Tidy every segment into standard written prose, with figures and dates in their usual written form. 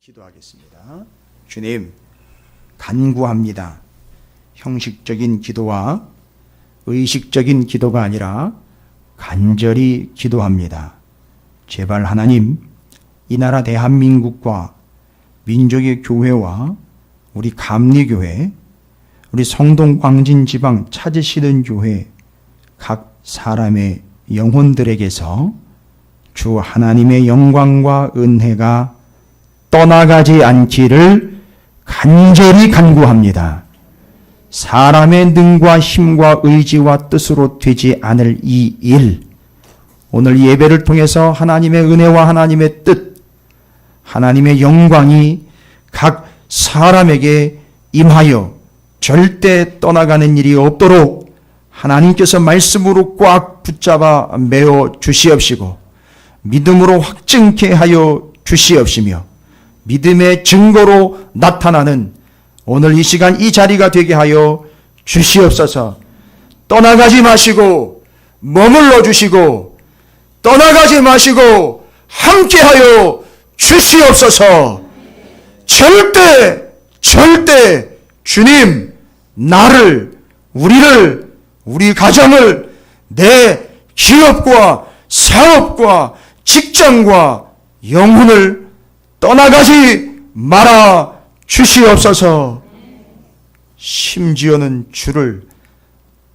기도하겠습니다. 주님, 간구합니다. 형식적인 기도와 의식적인 기도가 아니라 간절히 기도합니다. 제발 하나님, 이 나라 대한민국과 민족의 교회와 우리 감리교회, 우리 성동 광진 지방 찾으시는 교회 각 사람의 영혼들에게서 주 하나님의 영광과 은혜가 떠나가지 않기를 간절히 간구합니다. 사람의 능과 힘과 의지와 뜻으로 되지 않을 이 일, 오늘 예배를 통해서 하나님의 은혜와 하나님의 뜻, 하나님의 영광이 각 사람에게 임하여 절대 떠나가는 일이 없도록 하나님께서 말씀으로 꽉 붙잡아 메어 주시옵시고 믿음으로 확증케 하여 주시옵시며 믿음의 증거로 나타나는 오늘 이 시간 이 자리가 되게 하여 주시옵소서. 떠나가지 마시고 머물러 주시고 떠나가지 마시고 함께하여 주시옵소서. 절대 주님, 나를, 우리를, 우리 가정을, 내 기업과 사업과 직장과 영혼을 떠나가지 말아 주시옵소서. 심지어는 주를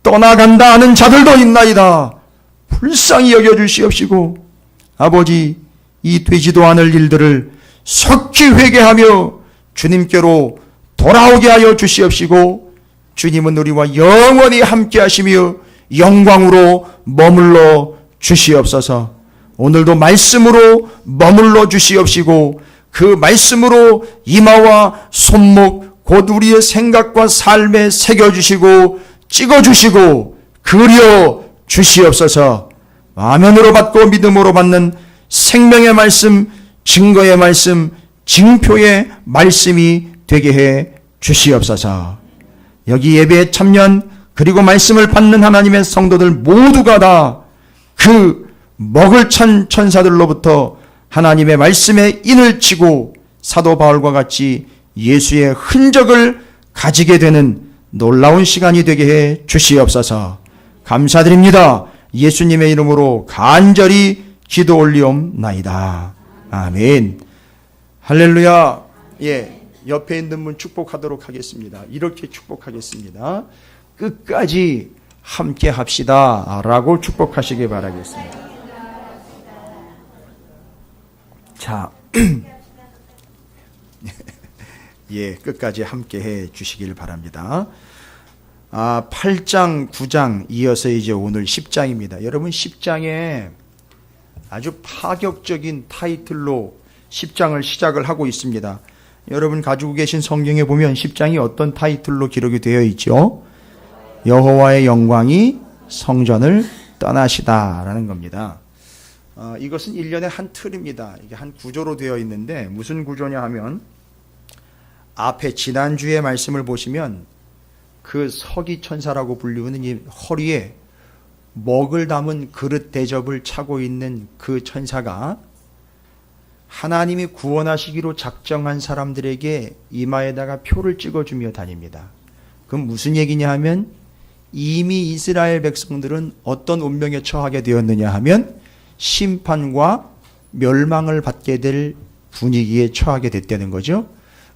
떠나간다 하는 자들도 있나이다. 불쌍히 여겨주시옵시고 아버지, 이 되지도 않을 일들을 속히 회개하며 주님께로 돌아오게 하여 주시옵시고 주님은 우리와 영원히 함께 하시며 영광으로 머물러 주시옵소서. 오늘도 말씀으로 머물러 주시옵시고 그 말씀으로 이마와 손목 곧 우리의 생각과 삶에 새겨주시고 찍어주시고 그려 주시옵소서. 아멘으로 받고 믿음으로 받는 생명의 말씀, 증거의 말씀, 징표의 말씀이 되게 해 주시옵소서. 여기 예배에 참여한 그리고 말씀을 받는 하나님의 성도들 모두가 다 그 먹을 찬 천사들로부터 하나님의 말씀에 인을 치고 사도 바울과 같이 예수의 흔적을 가지게 되는 놀라운 시간이 되게 해 주시옵소서. 감사드립니다. 예수님의 이름으로 간절히 기도 올리옵나이다. 아멘. 할렐루야. 옆에 있는 분 축복하도록 하겠습니다. 이렇게 축복하겠습니다. 끝까지 함께 합시다 라고 축복하시기 바라겠습니다. 자, 끝까지 함께 해 주시길 바랍니다. 8장, 9장 이어서 이제 오늘 10장입니다. 여러분 10장에 아주 파격적인 타이틀로 10장을 시작을 하고 있습니다. 여러분 가지고 계신 성경에 보면 10장이 어떤 타이틀로 기록이 되어 있죠? 여호와의 영광이 성전을 떠나시다라는 겁니다. 이것은 1년의 한 틀입니다. 이게 한 구조로 되어 있는데 무슨 구조냐 하면 앞에 지난주의 말씀을 보시면 그 서기 천사라고 불리우는 이 허리에 먹을 담은 그릇 대접을 차고 있는 그 천사가 하나님이 구원하시기로 작정한 사람들에게 이마에다가 표를 찍어주며 다닙니다. 그럼 무슨 얘기냐 하면 이미 이스라엘 백성들은 어떤 운명에 처하게 되었느냐 하면 심판과 멸망을 받게 될 분위기에 처하게 됐다는 거죠.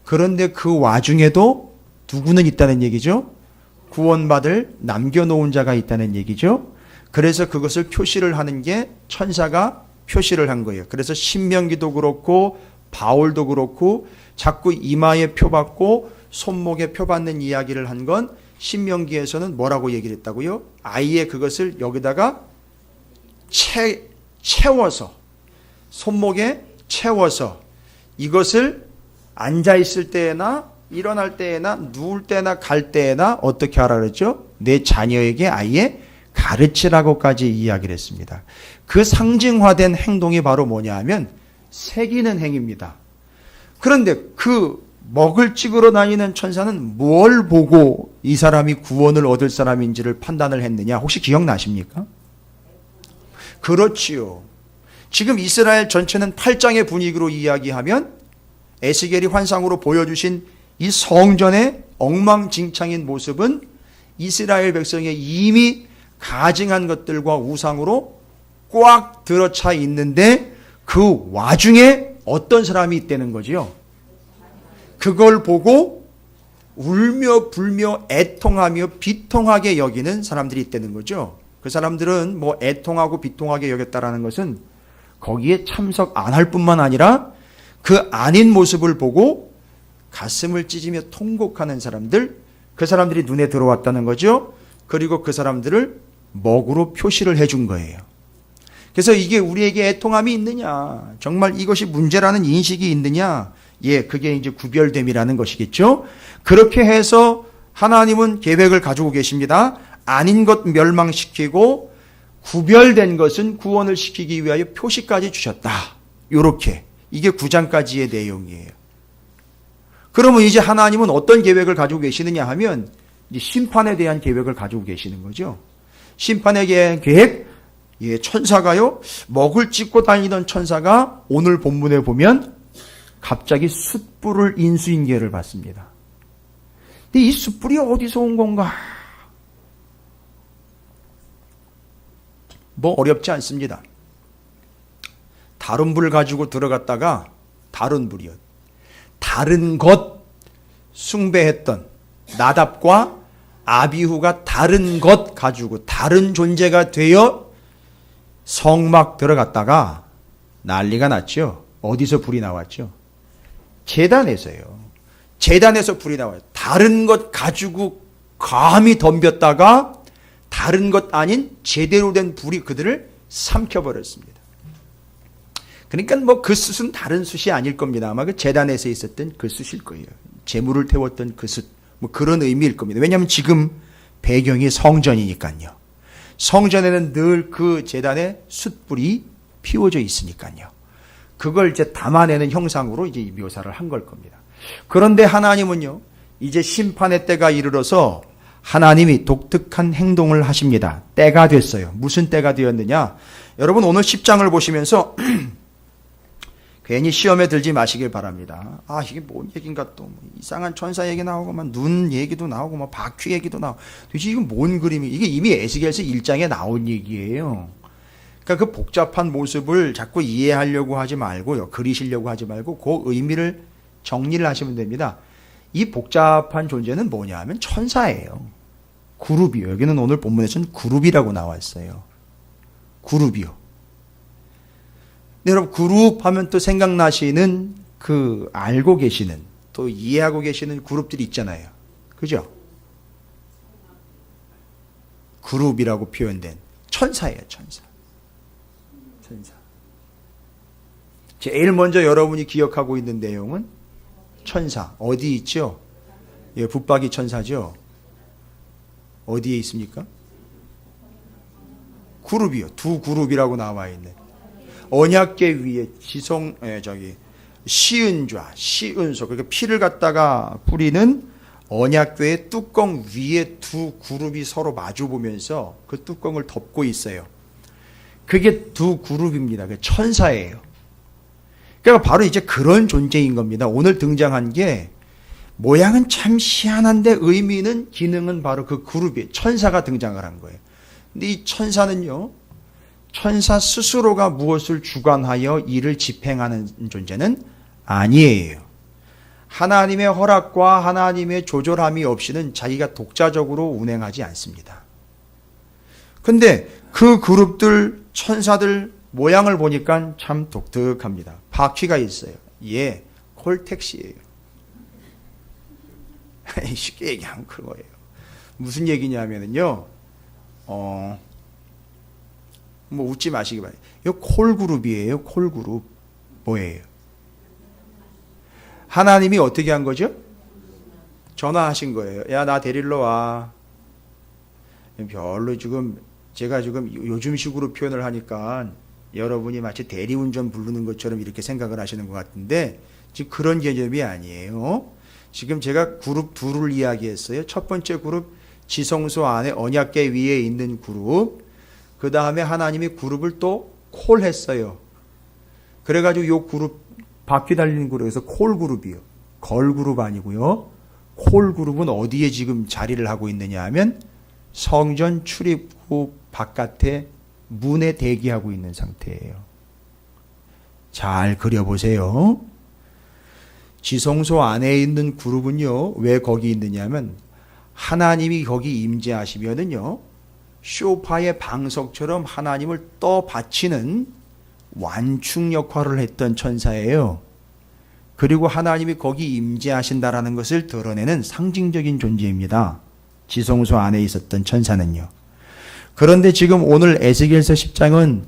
그런데 그 와중에도 누구는 있다는 얘기죠? 구원받을 남겨놓은 자가 있다는 얘기죠. 그래서 그것을 표시를 하는 게 천사가 표시를 한 거예요. 그래서 신명기도 그렇고 바울도 그렇고 자꾸 이마에 표 받고 손목에 표 받는 이야기를 한 건 신명기에서는 뭐라고 얘기를 했다고요? 아예 그것을 여기다가 채워서 손목에 채워서 이것을 앉아있을 때나 일어날 때나 누울 때나 갈 때나 어떻게 하라 그랬죠? 내 자녀에게 아예 가르치라고까지 이야기를 했습니다. 그 상징화된 행동이 바로 뭐냐 하면 새기는 행위입니다. 그런데 그 먹을 찍으러 다니는 천사는 뭘 보고 이 사람이 구원을 얻을 사람인지를 판단을 했느냐? 혹시 기억나십니까? 그렇지요. 지금 이스라엘 전체는 8장의 분위기로 이야기하면 에스겔이 환상으로 보여주신 이 성전의 엉망진창인 모습은 이스라엘 백성의 이미 가증한 것들과 우상으로 꽉 들어차 있는데 그 와중에 어떤 사람이 있다는 거지요. 그걸 보고 울며 불며 애통하며 비통하게 여기는 사람들이 있다는 거죠. 그 사람들은 뭐 애통하고 비통하게 여겼다라는 것은 거기에 참석 안 할 뿐만 아니라 그 아닌 모습을 보고 가슴을 찢으며 통곡하는 사람들, 그 사람들이 눈에 들어왔다는 거죠. 그리고 그 사람들을 먹으로 표시를 해준 거예요. 그래서 이게 우리에게 애통함이 있느냐, 정말 이것이 문제라는 인식이 있느냐, 예, 그게 이제 구별됨이라는 것이겠죠. 그렇게 해서 하나님은 계획을 가지고 계십니다. 아닌 것 멸망시키고 구별된 것은 구원을 시키기 위하여 표시까지 주셨다. 요렇게. 이게 9장까지의 내용이에요. 그러면 이제 하나님은 어떤 계획을 가지고 계시느냐 하면 이제 심판에 대한 계획을 가지고 계시는 거죠. 심판에 대한 계획, 예, 천사가요, 먹을 찢고 다니던 천사가 오늘 본문에 보면 갑자기 숯불을 인수인계를 받습니다. 근데 이 숯불이 어디서 온 건가? 뭐 어렵지 않습니다. 다른 불 가지고 들어갔다가 다른 불이요. 다른 것 숭배했던 나답과 아비후가 다른 것 가지고 다른 존재가 되어 성막 들어갔다가 난리가 났죠. 어디서 불이 나왔죠? 제단에서요. 제단에서 불이 나와요. 다른 것 가지고 감히 덤볐다가 다른 것 아닌 제대로 된 불이 그들을 삼켜버렸습니다. 그러니까 뭐 그 숯은 다른 숯이 아닐 겁니다. 아마 그 제단에서 있었던 그 숯일 거예요. 재물을 태웠던 그 숯. 뭐 그런 의미일 겁니다. 왜냐하면 지금 배경이 성전이니까요. 성전에는 늘 그 제단에 숯불이 피워져 있으니까요. 그걸 이제 담아내는 형상으로 이제 묘사를 한 걸 겁니다. 그런데 하나님은요, 이제 심판의 때가 이르러서 하나님이 독특한 행동을 하십니다. 때가 됐어요. 무슨 때가 되었느냐? 여러분 오늘 10장을 보시면서 괜히 시험에 들지 마시길 바랍니다. 아, 이게 뭔 얘기인가 또 이상한 천사 얘기 나오고 막 눈 얘기도 나오고 막 바퀴 얘기도 나오고 도대체 이건 뭔 그림이? 이게 이미 에스겔서 1장에 나온 얘기예요. 그러니까 그 복잡한 모습을 자꾸 이해하려고 하지 말고요. 그리시려고 하지 말고 그 의미를 정리를 하시면 됩니다. 이 복잡한 존재는 뭐냐 하면 천사예요. 그룹이요. 여기는 오늘 본문에서는 그룹이라고 나와 있어요. 그룹이요. 네, 여러분 그룹 하면 또 생각나시는 그 알고 계시는 또 이해하고 계시는 그룹들이 있잖아요. 그죠? 그룹이라고 표현된 천사예요. 천사. 천사. 제일 먼저 여러분이 기억하고 있는 내용은 천사. 어디 있죠? 예, 붙박이 천사죠. 어디에 있습니까? 그룹이요. 두 그룹이라고 나와 있는. 언약궤 위에 시은좌, 시은소, 그러니까 피를 갖다가 뿌리는 언약궤의 뚜껑 위에 두 그룹이 서로 마주 보면서 그 뚜껑을 덮고 있어요. 그게 두 그룹입니다. 그게 천사예요. 그러니까 바로 이제 그런 존재인 겁니다. 오늘 등장한 게 모양은 참 희한한데 의미는 기능은 바로 그 그룹이에요. 천사가 등장을 한 거예요. 근데 이 천사는요, 천사 스스로가 무엇을 주관하여 일을 집행하는 존재는 아니에요. 하나님의 허락과 하나님의 조절함이 없이는 자기가 독자적으로 운행하지 않습니다. 근데 그 그룹들, 천사들 모양을 보니까 참 독특합니다. 바퀴가 있어요. 예, 콜택시예요. 쉽게 얘기하면 그거예요. 무슨 얘기냐면요, 뭐 웃지 마시기 바랍니다. 이거 콜그룹이에요. 콜그룹. 뭐예요? 하나님이 어떻게 한 거죠? 전화하신 거예요. 야, 나 데리러 와. 별로 제가 요즘식으로 표현을 하니까 여러분이 마치 대리운전 부르는 것처럼 이렇게 생각을 하시는 것 같은데 지금 그런 개념이 아니에요. 지금 제가 그룹 둘을 이야기했어요. 첫 번째 그룹, 지성소 안에 언약궤 위에 있는 그룹. 그 다음에 하나님이 그룹을 또 콜했어요. 그래가지고 요 그룹 바퀴 달린 그룹에서 콜그룹이요. 걸그룹 아니고요. 콜그룹은 어디에 지금 자리를 하고 있느냐 하면 성전 출입구 바깥에 문에 대기하고 있는 상태예요. 잘 그려보세요. 지성소 안에 있는 그룹은요, 왜 거기 있느냐 하면 하나님이 거기 임재하시면은요, 쇼파의 방석처럼 하나님을 떠받치는 완충 역할을 했던 천사예요. 그리고 하나님이 거기 임재하신다라는 것을 드러내는 상징적인 존재입니다. 지성소 안에 있었던 천사는요. 그런데 지금 오늘 에스겔서 10장은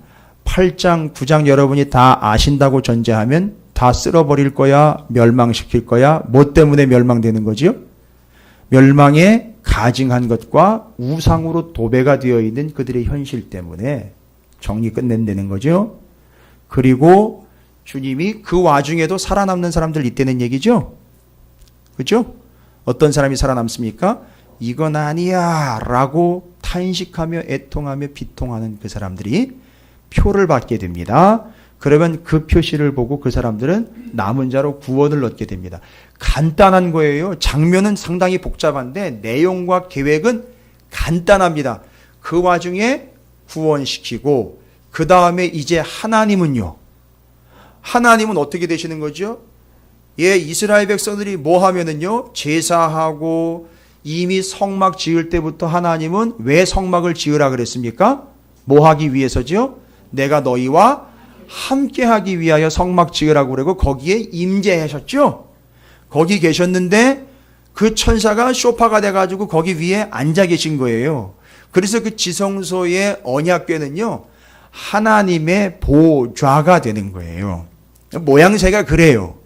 8장, 9장 여러분이 다 아신다고 전제하면 다 쓸어버릴 거야, 멸망시킬 거야. 뭐 때문에 멸망되는 거지요? 멸망에 가증한 것과 우상으로 도배가 되어 있는 그들의 현실 때문에 정리 끝낸다는 거죠. 그리고 주님이 그 와중에도 살아남는 사람들 있다는 얘기죠. 그렇죠? 어떤 사람이 살아남습니까? 이건 아니야 라고 탄식하며 애통하며 비통하는 그 사람들이 표를 받게 됩니다. 그러면 그 표시를 보고 그 사람들은 남은 자로 구원을 얻게 됩니다. 간단한 거예요. 장면은 상당히 복잡한데 내용과 계획은 간단합니다. 그 와중에 구원시키고 그 다음에 이제 하나님은요. 하나님은 어떻게 되시는 거죠? 예, 이스라엘 백성들이 뭐 하면은요, 제사하고 이미 성막 지을 때부터 하나님은 왜 성막을 지으라 그랬습니까? 뭐 하기 위해서죠? 내가 너희와 함께 하기 위하여 성막 지으라고 그러고 거기에 임재하셨죠? 거기 계셨는데 그 천사가 쇼파가 돼가지고 거기 위에 앉아 계신 거예요. 그래서 그 지성소의 언약궤는요, 하나님의 보좌가 되는 거예요. 모양새가 그래요.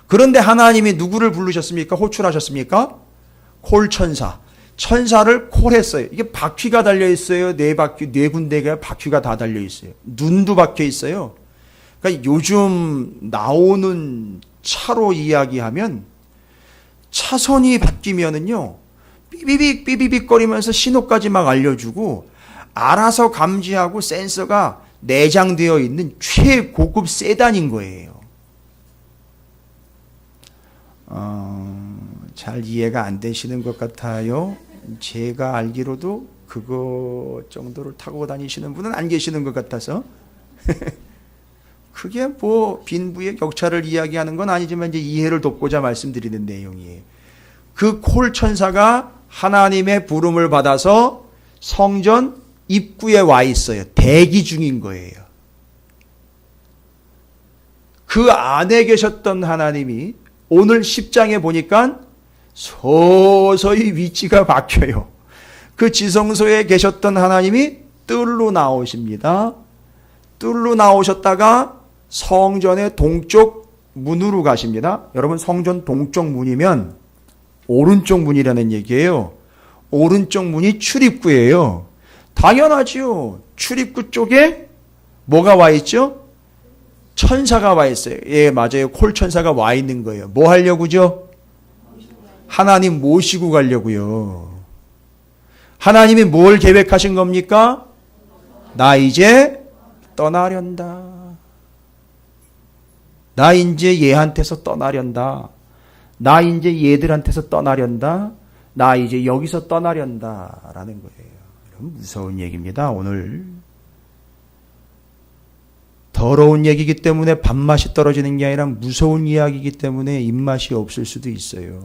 그런데 하나님이 누구를 부르셨습니까? 호출하셨습니까? 콜천사. 천사를 콜했어요. 이게 바퀴가 달려 있어요. 네 바퀴, 네 군데가 바퀴가 다 달려 있어요. 눈도 박혀 있어요. 그러니까 요즘 나오는 차로 이야기하면 차선이 바뀌면은요, 삐비빅 삐비빅 거리면서 신호까지 막 알려주고 알아서 감지하고 센서가 내장되어 있는 최고급 세단인 거예요. 잘 이해가 안 되시는 것 같아요. 제가 알기로도 그거 정도를 타고 다니시는 분은 안 계시는 것 같아서 그게 뭐 빈부의 격차를 이야기하는 건 아니지만 이제 이해를 돕고자 말씀드리는 내용이에요. 그 콜 천사가 하나님의 부름을 받아서 성전 입구에 와 있어요. 대기 중인 거예요. 그 안에 계셨던 하나님이 오늘 10장에 보니까 서서히 위치가 바뀌어요. 그 지성소에 계셨던 하나님이 뜰로 나오십니다. 뜰로 나오셨다가 성전의 동쪽 문으로 가십니다. 여러분, 성전 동쪽 문이면 오른쪽 문이라는 얘기예요. 오른쪽 문이 출입구예요. 당연하지요. 출입구 쪽에 뭐가 와 있죠? 천사가 와 있어요. 예, 맞아요. 콜 천사가 와 있는 거예요. 뭐 하려고죠? 하나님 모시고 가려고요. 하나님이 뭘 계획하신 겁니까? 나 이제 떠나련다. 나 이제 얘한테서 떠나련다. 나 이제 얘들한테서 떠나련다. 나 이제 여기서 떠나련다. 라는 거예요. 무서운 얘기입니다. 오늘 더러운 얘기이기 때문에 밥맛이 떨어지는 게 아니라 무서운 이야기이기 때문에 입맛이 없을 수도 있어요.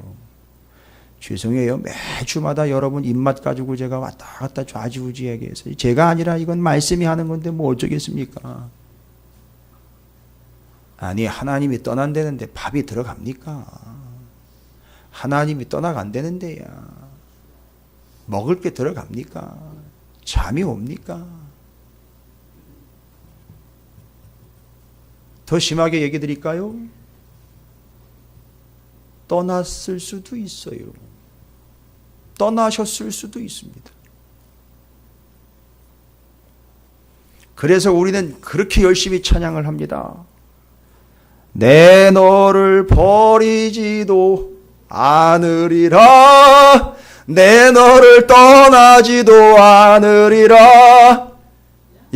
죄송해요. 매주마다 여러분 입맛 가지고 제가 왔다 갔다 좌지우지 얘기해서 제가 아니라 이건 말씀이 하는 건데 뭐 어쩌겠습니까? 아니, 하나님이 떠난다는데 밥이 들어갑니까? 하나님이 떠나간다는데야 먹을 게 들어갑니까? 잠이 옵니까? 더 심하게 얘기 드릴까요? 떠났을 수도 있어요. 떠나셨을 수도 있습니다. 그래서 우리는 그렇게 열심히 찬양을 합니다. 내 너를 버리지도 않으리라. 내 너를 떠나지도 않으리라.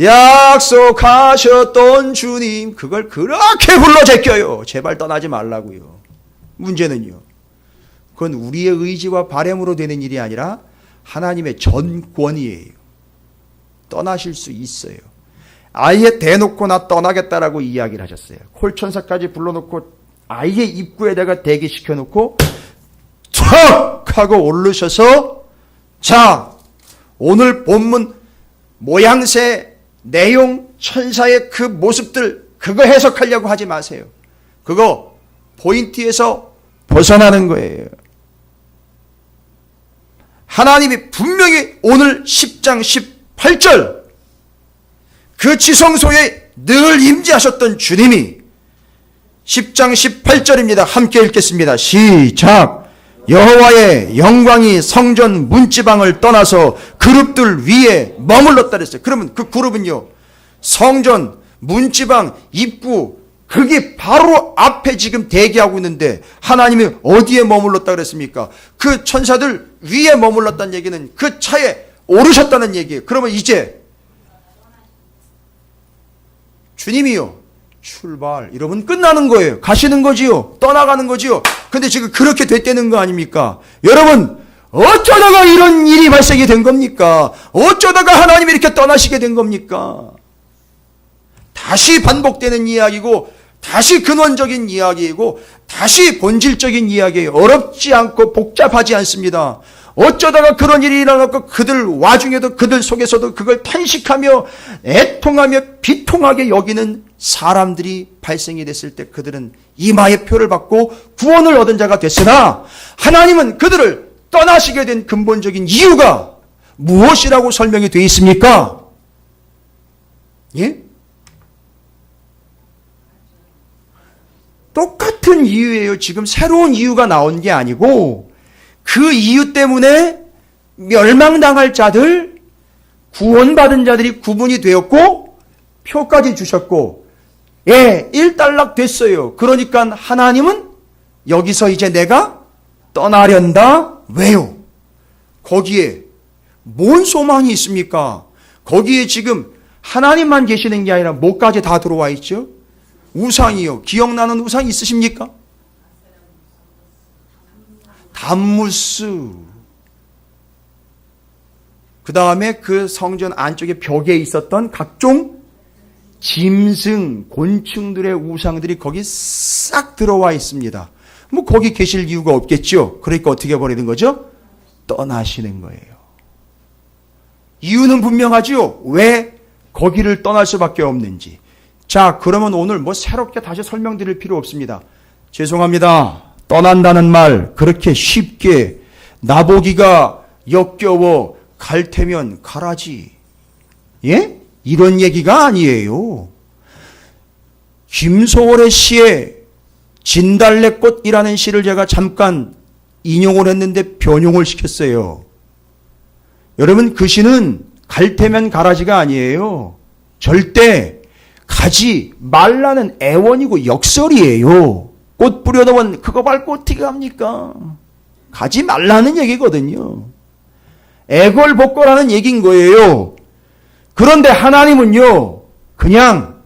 약속하셨던 주님, 그걸 그렇게 불러 제껴요. 제발 떠나지 말라고요. 문제는요, 그건 우리의 의지와 바람으로 되는 일이 아니라 하나님의 전권이에요. 떠나실 수 있어요. 아예 대놓고 나 떠나겠다라고 이야기를 하셨어요. 콜천사까지 불러놓고 아예 입구에다가 대기시켜놓고 툭 하고 오르셔서, 자, 오늘 본문 모양새, 내용, 천사의 그 모습들, 그거 해석하려고 하지 마세요. 그거 포인트에서 벗어나는 거예요. 하나님이 분명히 오늘 10장 18절 그 지성소에 늘 임재하셨던 주님이 10장 18절입니다. 함께 읽겠습니다. 시작. 여호와의 영광이 성전 문지방을 떠나서 그룹들 위에 머물렀다 그랬어요. 그러면 그 그룹은요, 성전 문지방 입구, 그게 바로 앞에 지금 대기하고 있는데 하나님이 어디에 머물렀다 그랬습니까? 그 천사들 위에 머물렀다는 얘기는 그 차에 오르셨다는 얘기예요. 그러면 이제 주님이요, 출발, 이러면 끝나는 거예요. 가시는 거지요. 떠나가는 거지요. 근데 지금 그렇게 됐다는 거 아닙니까? 여러분, 어쩌다가 이런 일이 발생이 된 겁니까? 어쩌다가 하나님이 이렇게 떠나시게 된 겁니까? 다시 반복되는 이야기고, 다시 근원적인 이야기이고, 다시 본질적인 이야기예요. 어렵지 않고 복잡하지 않습니다. 어쩌다가 그런 일이 일어났고 그들 와중에도 그들 속에서도 그걸 탄식하며 애통하며 비통하게 여기는 사람들이 발생이 됐을 때 그들은 이마의 표를 받고 구원을 얻은 자가 됐으나, 하나님은 그들을 떠나시게 된 근본적인 이유가 무엇이라고 설명이 되어 있습니까? 예? 똑같은 이유예요. 지금 새로운 이유가 나온 게 아니고, 그 이유 때문에 멸망당할 자들, 구원받은 자들이 구분이 되었고 표까지 주셨고, 예, 일단락 됐어요. 그러니까 하나님은 여기서 이제 내가 떠나련다. 왜요? 거기에 뭔 소망이 있습니까? 거기에 지금 하나님만 계시는 게 아니라 뭐까지 다 들어와 있죠? 우상이요. 기억나는 우상 있으십니까? 담무스. 그 다음에 그 성전 안쪽에 벽에 있었던 각종 짐승, 곤충들의 우상들이 거기 싹 들어와 있습니다. 뭐 거기 계실 이유가 없겠죠. 그러니까 어떻게 버리는 거죠? 떠나시는 거예요. 이유는 분명하죠. 왜 거기를 떠날 수밖에 없는지. 자, 그러면 오늘 뭐 새롭게 다시 설명드릴 필요 없습니다. 죄송합니다. 떠난다는 말 그렇게 쉽게 나보기가 역겨워 갈 테면 가라지. 예? 이런 얘기가 아니에요. 김소월의 시에 진달래꽃이라는 시를 제가 잠깐 인용을 했는데 변용을 시켰어요. 여러분, 그 시는 갈 테면 가라지가 아니에요. 절대 가지 말라는 애원이고 역설이에요. 꽃 뿌려놓으면 그거 밟고 어떻게 갑니까? 가지 말라는 얘기거든요. 애걸복걸하는 얘기인 거예요. 그런데 하나님은요, 그냥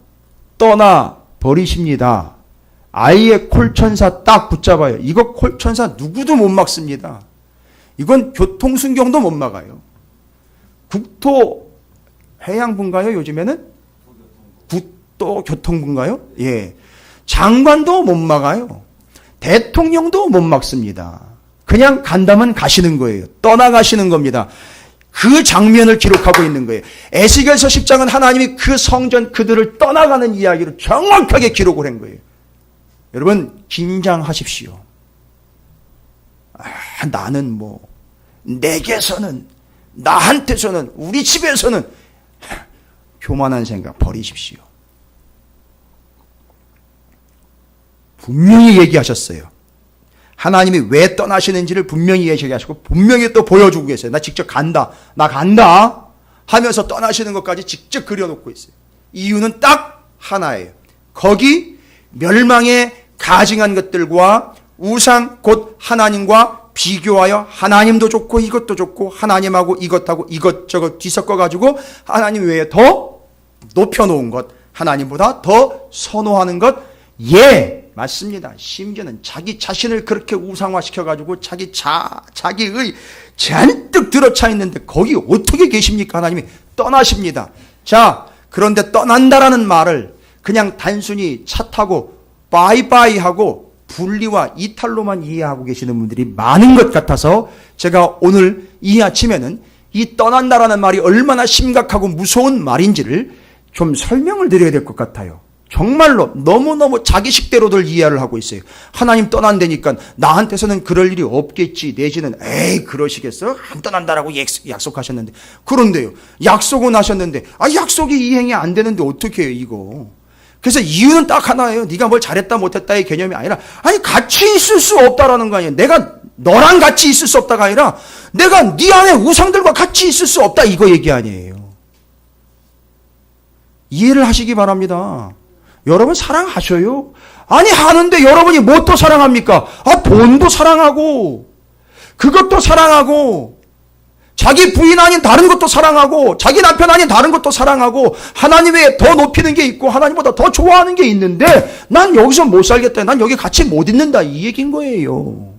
떠나 버리십니다. 아이의 콜천사 딱 붙잡아요. 이거 콜천사 누구도 못 막습니다. 이건 교통순경도 못 막아요. 국토해양부인가요? 요즘에는? 국토교통부인가요? 예. 장관도 못 막아요. 대통령도 못 막습니다. 그냥 간다면 가시는 거예요. 떠나가시는 겁니다. 그 장면을 기록하고 있는 거예요. 에스겔서 10장은 하나님이 그 성전 그들을 떠나가는 이야기를 정확하게 기록을 한 거예요. 여러분, 긴장하십시오. 나는 뭐 내게서는, 나한테서는, 우리 집에서는 교만한 생각 버리십시오. 분명히 얘기하셨어요. 하나님이 왜 떠나시는지를 분명히 얘기하시고 분명히 또 보여주고 계세요. 나 직접 간다. 나 간다. 하면서 떠나시는 것까지 직접 그려놓고 있어요. 이유는 딱 하나예요. 거기 멸망에 가증한 것들과 우상 곧 하나님과 비교하여 하나님도 좋고 이것도 좋고 하나님하고 이것하고 이것저것 뒤섞어가지고 하나님 외에 더 높여놓은 것, 하나님보다 더 선호하는 것, 예, 맞습니다. 심지어는 자기 자신을 그렇게 우상화시켜가지고 자기의 잔뜩 들어차 있는데 거기 어떻게 계십니까? 하나님이 떠나십니다. 자, 그런데 떠난다라는 말을 그냥 단순히 차 타고 바이바이 하고 분리와 이탈로만 이해하고 계시는 분들이 많은 것 같아서 제가 오늘 이 아침에는 이 떠난다라는 말이 얼마나 심각하고 무서운 말인지를 좀 설명을 드려야 될 것 같아요. 정말로 너무너무 자기식대로들 이해를 하고 있어요. 하나님 떠난다니까 나한테서는 그럴 일이 없겠지 내지는 에이 그러시겠어? 안 떠난다라고 약속하셨는데 그런데요. 약속은 하셨는데 약속이 이행이 안 되는데 어떻게 해요 이거. 그래서 이유는 딱 하나예요. 네가 뭘 잘했다 못했다의 개념이 아니라 같이 있을 수 없다라는 거 아니에요. 내가 너랑 같이 있을 수 없다가 아니라 내가 네 안에 우상들과 같이 있을 수 없다 이거 얘기 아니에요. 이해를 하시기 바랍니다. 여러분 사랑하셔요? 아니 하는데 여러분이 뭐 또 사랑합니까? 돈도 사랑하고 그것도 사랑하고 자기 부인 아닌 다른 것도 사랑하고 자기 남편 아닌 다른 것도 사랑하고 하나님 외에 더 높이는 게 있고 하나님보다 더 좋아하는 게 있는데 난 여기서 못 살겠다. 난 여기 같이 못 있는다. 이 얘기인 거예요.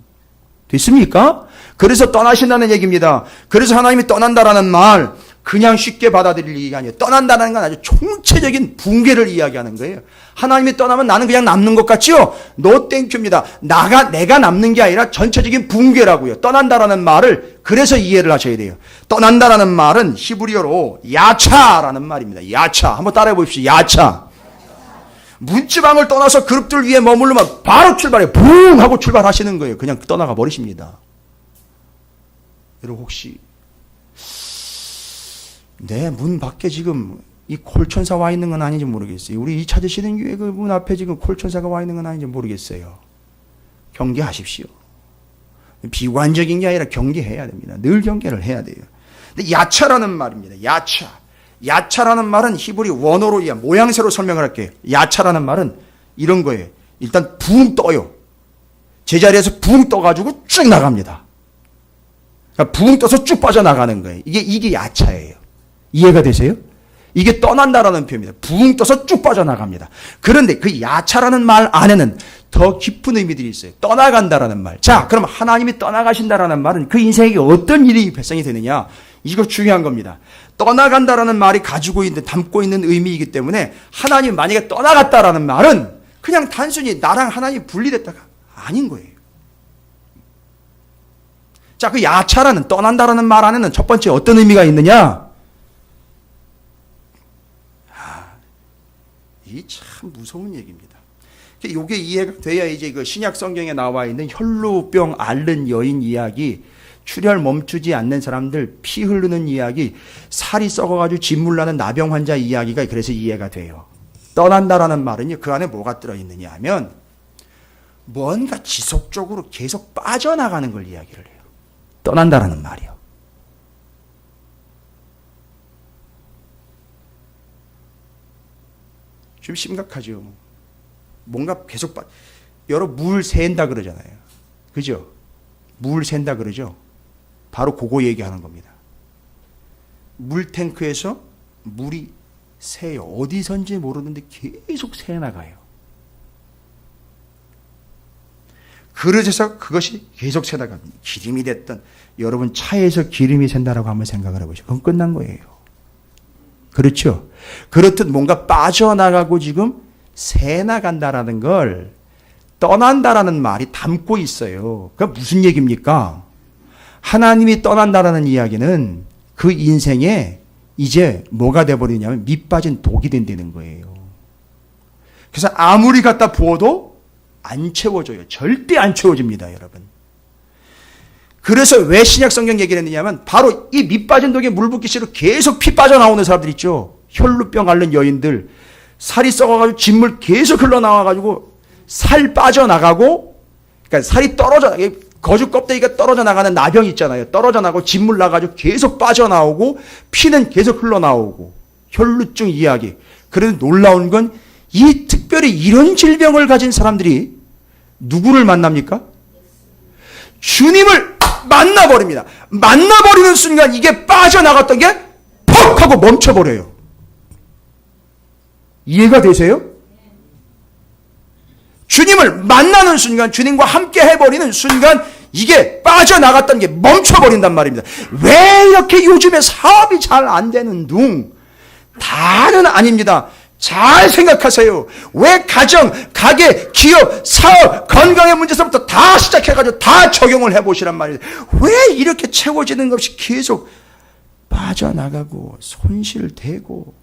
됐습니까? 그래서 떠나신다는 얘기입니다. 그래서 하나님이 떠난다라는 말 그냥 쉽게 받아들일 얘기가 아니에요. 떠난다는 건 아주 총체적인 붕괴를 이야기하는 거예요. 하나님이 떠나면 나는 그냥 남는 것 같지요? 노 땡큐입니다. 내가 남는 게 아니라 전체적인 붕괴라고요. 떠난다라는 말을 그래서 이해를 하셔야 돼요. 떠난다라는 말은 히브리어로 야차라는 말입니다. 야차. 한번 따라해 보십시오. 야차. 문지방을 떠나서 그룹들 위에 머무르면 바로 출발해요. 붕 하고 출발하시는 거예요. 그냥 떠나가 버리십니다. 여러분 혹시 내 문 밖에 지금 이 콜천사 와 있는 건 아닌지 모르겠어요. 우리 2차 시den교회 그 문 앞에 지금 콜천사가 와 있는 건 아닌지 모르겠어요. 경계하십시오. 비관적인 게 아니라 경계해야 됩니다. 늘 경계를 해야 돼요. 근데 야차라는 말입니다. 야차. 야차라는 말은 히브리 원어로 모양새로 설명을 할게요. 야차라는 말은 이런 거예요. 일단 붕 떠요. 제자리에서 붕 떠가지고 쭉 나갑니다. 그러니까 붕 떠서 쭉 빠져나가는 거예요. 이게 야차예요. 이해가 되세요? 이게 떠난다라는 표현입니다. 붕 떠서 쭉 빠져나갑니다. 그런데 그 야차라는 말 안에는 더 깊은 의미들이 있어요. 떠나간다라는 말. 자, 그럼 하나님이 떠나가신다라는 말은 그 인생에게 어떤 일이 발생이 되느냐? 이거 중요한 겁니다. 떠나간다라는 말이 담고 있는 의미이기 때문에 하나님 만약에 떠나갔다라는 말은 그냥 단순히 나랑 하나님이 분리됐다가 아닌 거예요. 자, 그 야차라는 떠난다라는 말 안에는 첫 번째 어떤 의미가 있느냐? 이 참 무서운 얘기입니다. 이게 이해가 돼야 이제 그 신약 성경에 나와 있는 혈루병 앓는 여인 이야기, 출혈 멈추지 않는 사람들, 피 흐르는 이야기, 살이 썩어가지고 진물 나는 나병 환자 이야기가 그래서 이해가 돼요. 떠난다라는 말은요, 그 안에 뭐가 들어있느냐 하면 뭔가 지속적으로 계속 빠져나가는 걸 이야기를 해요. 떠난다라는 말이요. 좀 심각하죠. 뭔가 계속 여러분 물 샌다 그러잖아요. 그죠? 물 샌다 그러죠? 바로 그거 얘기하는 겁니다. 물탱크에서 물이 새요. 어디선지 모르는데 계속 새나가요. 그릇에서 그것이 계속 새나갑니다. 기름이 됐던 여러분 차에서 기름이 샌다라고 한번 생각을 해보시죠. 그건 끝난 거예요. 그렇죠? 그렇듯 뭔가 빠져나가고 지금 새나간다라는 걸 떠난다라는 말이 담고 있어요. 그게 무슨 얘기입니까? 하나님이 떠난다라는 이야기는 그 인생에 이제 뭐가 돼버리냐면 밑 빠진 독이 된다는 거예요. 그래서 아무리 갖다 부어도 안 채워져요. 절대 안 채워집니다, 여러분. 그래서 왜 신약 성경 얘기를 했느냐면 바로 이 밑 빠진 독에 물 붓기 싫어 계속 피 빠져나오는 사람들 있죠. 혈루병 앓는 여인들, 살이 썩어가지고 진물 계속 흘러나와가지고 살 빠져나가고, 그러니까 살이 떨어져, 거죽 껍데기가 떨어져 나가는 나병 있잖아요. 떨어져 나가고 진물 나가지고 계속 빠져나오고 피는 계속 흘러나오고 혈루증 이야기. 그런데 놀라운 건 이 특별히 이런 질병을 가진 사람들이 누구를 만납니까? 주님을 만나버립니다. 만나버리는 순간 이게 빠져나갔던 게 퍽 하고 멈춰버려요. 이해가 되세요? 주님을 만나는 순간, 주님과 함께 해버리는 순간 이게 빠져나갔다는 게 멈춰버린단 말입니다. 왜 이렇게 요즘에 사업이 잘 안 되는 둥? 다는 아닙니다. 잘 생각하세요. 왜 가정, 가게, 기업, 사업, 건강의 문제서부터 다 시작해가지고 다 적용을 해보시란 말이에요. 왜 이렇게 채워지는 것이 계속 빠져나가고 손실되고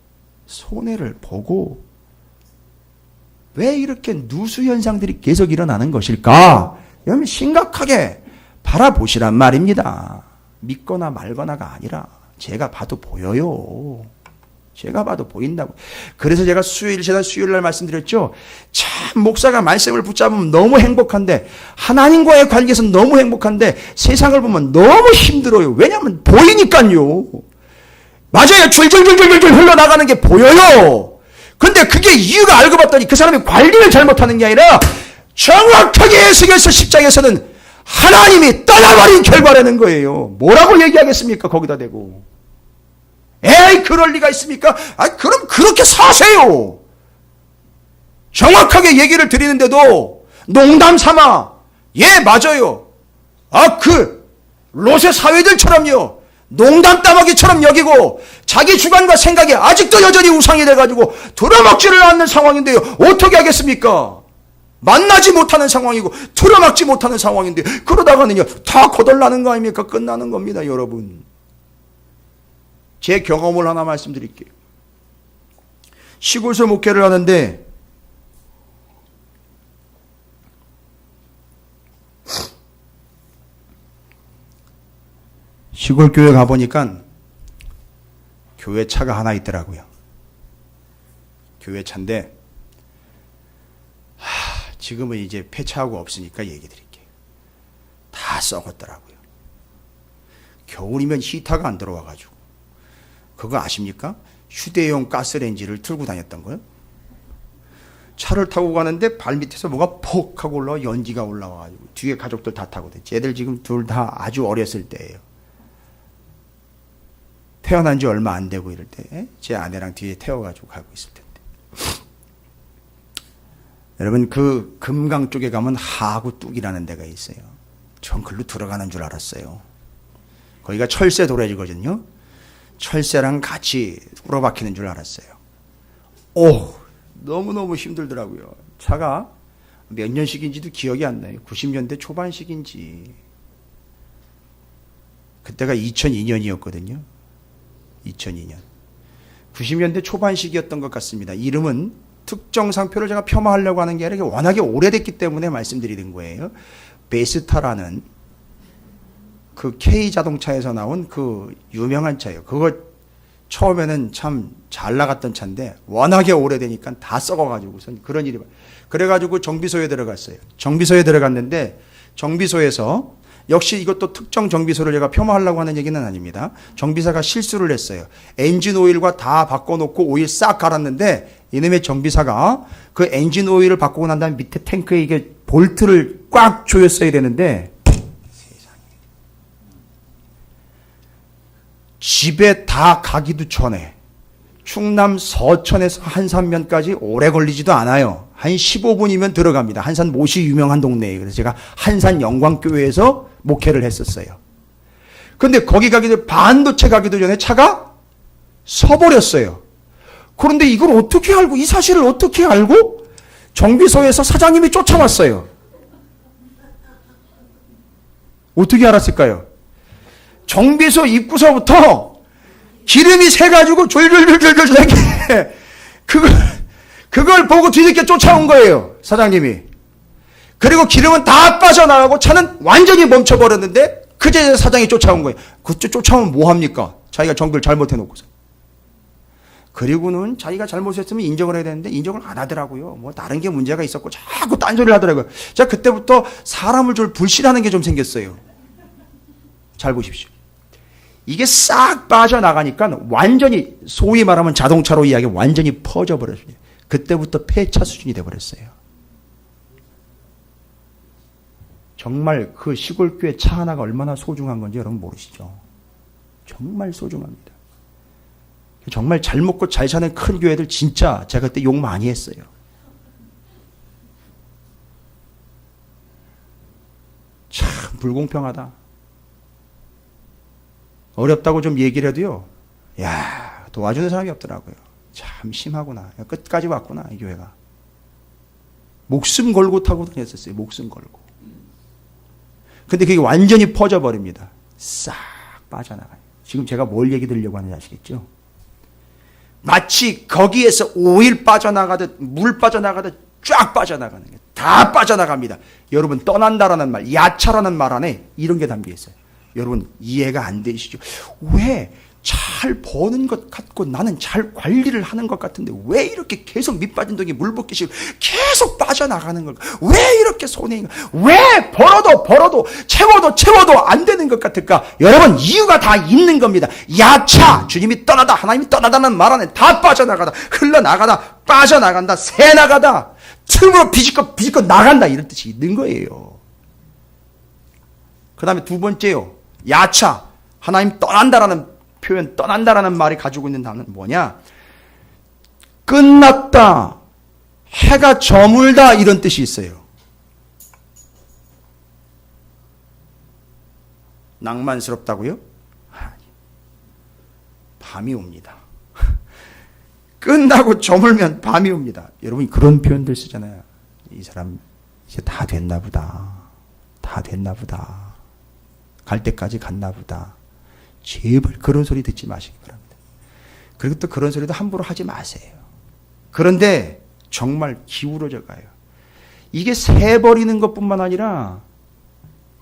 손해를 보고 왜 이렇게 누수 현상들이 계속 일어나는 것일까? 여러분 심각하게 바라보시란 말입니다. 믿거나 말거나가 아니라 제가 봐도 보여요. 제가 봐도 보인다고. 그래서 제가 지난 수요일날 말씀드렸죠. 참 목사가 말씀을 붙잡으면 너무 행복한데 하나님과의 관계에서 너무 행복한데 세상을 보면 너무 힘들어요. 왜냐하면 보이니까요. 맞아요. 줄줄줄줄줄 흘러나가는 게 보여요. 근데 그게 이유가 알고 봤더니 그 사람이 관리를 잘못하는 게 아니라 정확하게 예수께서 십장에서는 하나님이 떠나버린 결과라는 거예요. 뭐라고 얘기하겠습니까? 거기다 대고. 에이 그럴 리가 있습니까? 아 그럼 그렇게 사세요. 정확하게 얘기를 드리는데도 농담 삼아 예 맞아요. 아 그 롯의 사회들처럼요. 농담 따먹이처럼 여기고 자기 주관과 생각이 아직도 여전히 우상이 돼가지고 들어먹지를 않는 상황인데요. 어떻게 하겠습니까? 만나지 못하는 상황이고 들어먹지 못하는 상황인데 그러다가는요 다 거덜나는 거 아닙니까? 끝나는 겁니다 여러분. 제 경험을 하나 말씀드릴게요. 시골서 목회를 하는데 시골 교회 가보니까 교회 차가 하나 있더라고요. 교회 차인데 지금은 이제 폐차하고 없으니까 얘기 드릴게요. 다 썩었더라고요. 겨울이면 히터가 안 들어와가지고 그거 아십니까? 휴대용 가스레인지를 들고 다녔던 거예요. 차를 타고 가는데 발밑에서 뭐가 퍽 하고 올라와 연기가 올라와가지고 뒤에 가족들 다 타거든요. 쟤들 지금 둘 다 아주 어렸을 때예요. 태어난 지 얼마 안 되고 이럴 때 제 아내랑 뒤에 태워가지고 가고 있을 텐데 여러분 그 금강 쪽에 가면 하구뚝이라는 데가 있어요. 전 글로 들어가는 줄 알았어요. 거기가 철새 도래지거든요. 철새랑 같이 뚫어박히는 줄 알았어요. 오 너무너무 힘들더라고요. 차가 몇 년식인지도 기억이 안 나요. 90년대 초반식인지 그때가 2002년이었거든요. 2002년 90년대 초반식이었던 것 같습니다. 이름은 특정 상표를 제가 폄하하려고 하는 게 아니라 워낙에 오래됐기 때문에 말씀드리는 거예요. 베스타라는 그 K자동차에서 나온 그 유명한 차예요. 그거 처음에는 참 잘 나갔던 차인데 워낙에 오래되니까 다 썩어가지고선 그런 일이 그래가지고 정비소에 들어갔어요. 정비소에 들어갔는데 정비소에서 역시 이것도 특정 정비소를 제가 폄하하려고 하는 얘기는 아닙니다. 정비사가 실수를 했어요. 엔진 오일과 다 바꿔놓고 오일 싹 갈았는데 이놈의 정비사가 그 엔진 오일을 바꾸고 난 다음에 밑에 탱크에 이게 볼트를 꽉 조였어야 되는데 집에 다 가기도 전에 충남 서천에서 한산면까지 오래 걸리지도 않아요. 한 15분이면 들어갑니다. 한산 못이 유명한 동네예요. 그래서 제가 한산 영광교회에서 목회를 했었어요. 근데 거기 가기 전에 반도 채 가기도 전에 차가 서버렸어요. 그런데 이걸 어떻게 알고 이 사실을 어떻게 알고 정비소에서 사장님이 쫓아왔어요. 어떻게 알았을까요? 정비소 입구서부터 기름이 새가지고 졸졸졸졸졸 그걸 보고 뒤늦게 쫓아온 거예요. 사장님이. 그리고 기름은 다 빠져나가고 차는 완전히 멈춰버렸는데 그제 사장이 쫓아온 거예요. 그때 쫓아오면 뭐합니까? 자기가 정비를 잘못해놓고서. 그리고는 자기가 잘못했으면 인정을 해야 되는데 인정을 안 하더라고요. 뭐 다른 게 문제가 있었고 자꾸 딴소리를 하더라고요. 자 그때부터 사람을 좀 불신하는 게 좀 생겼어요. 잘 보십시오. 이게 싹 빠져나가니까 완전히 소위 말하면 자동차로 이야기하면 완전히 퍼져버렸습니다. 그때부터 폐차 수준이 돼버렸어요. 정말 그 시골교회 차 하나가 얼마나 소중한 건지 여러분 모르시죠? 정말 소중합니다. 정말 잘 먹고 잘 사는 큰 교회들 진짜 제가 그때 욕 많이 했어요. 참 불공평하다. 어렵다고 좀 얘기를 해도요. 야, 도와주는 사람이 없더라고요. 참 심하구나. 끝까지 왔구나, 이 교회가. 목숨 걸고 타고 다녔었어요. 목숨 걸고. 근데 그게 완전히 퍼져버립니다. 싹 빠져나가요. 지금 제가 뭘 얘기 드리려고 하는지 아시겠죠? 마치 거기에서 오일 빠져나가듯 물 빠져나가듯 쫙 빠져나가는 게 다 빠져나갑니다. 여러분 떠난다라는 말, 야차라는 말 안에 이런 게 담겨 있어요. 여러분 이해가 안 되시죠? 왜 잘 버는 것 같고 나는 잘 관리를 하는 것 같은데 왜 이렇게 계속 밑빠진 독이 물 붓기식 계속 빠져나가는 걸까? 왜 이렇게 손해인가? 왜 벌어도 채워도 안 되는 것 같을까? 여러분 이유가 다 있는 겁니다. 야차, 주님이 떠나다, 하나님이 떠나다는 말 안에 다 빠져나가다, 흘러나가다, 빠져나간다, 새나가다, 틈으로 비집고 나간다, 이런 뜻이 있는 거예요. 그 다음에 두 번째요. 야차, 하나님 떠난다라는 표현, 떠난다라는 말이 가지고 있는 단어는 뭐냐? 끝났다, 해가 저물다, 이런 뜻이 있어요. 낭만스럽다고요? 밤이 옵니다. 끝나고 저물면 밤이 옵니다. 여러분 그런 표현들 쓰잖아요. 이 사람 이제 다 됐나 보다. 다 됐나 보다. 갈 때까지 갔나 보다. 제발 그런 소리 듣지 마시기 바랍니다. 그리고 또 그런 소리도 함부로 하지 마세요. 그런데 정말 기울어져 가요. 이게 새버리는 것뿐만 아니라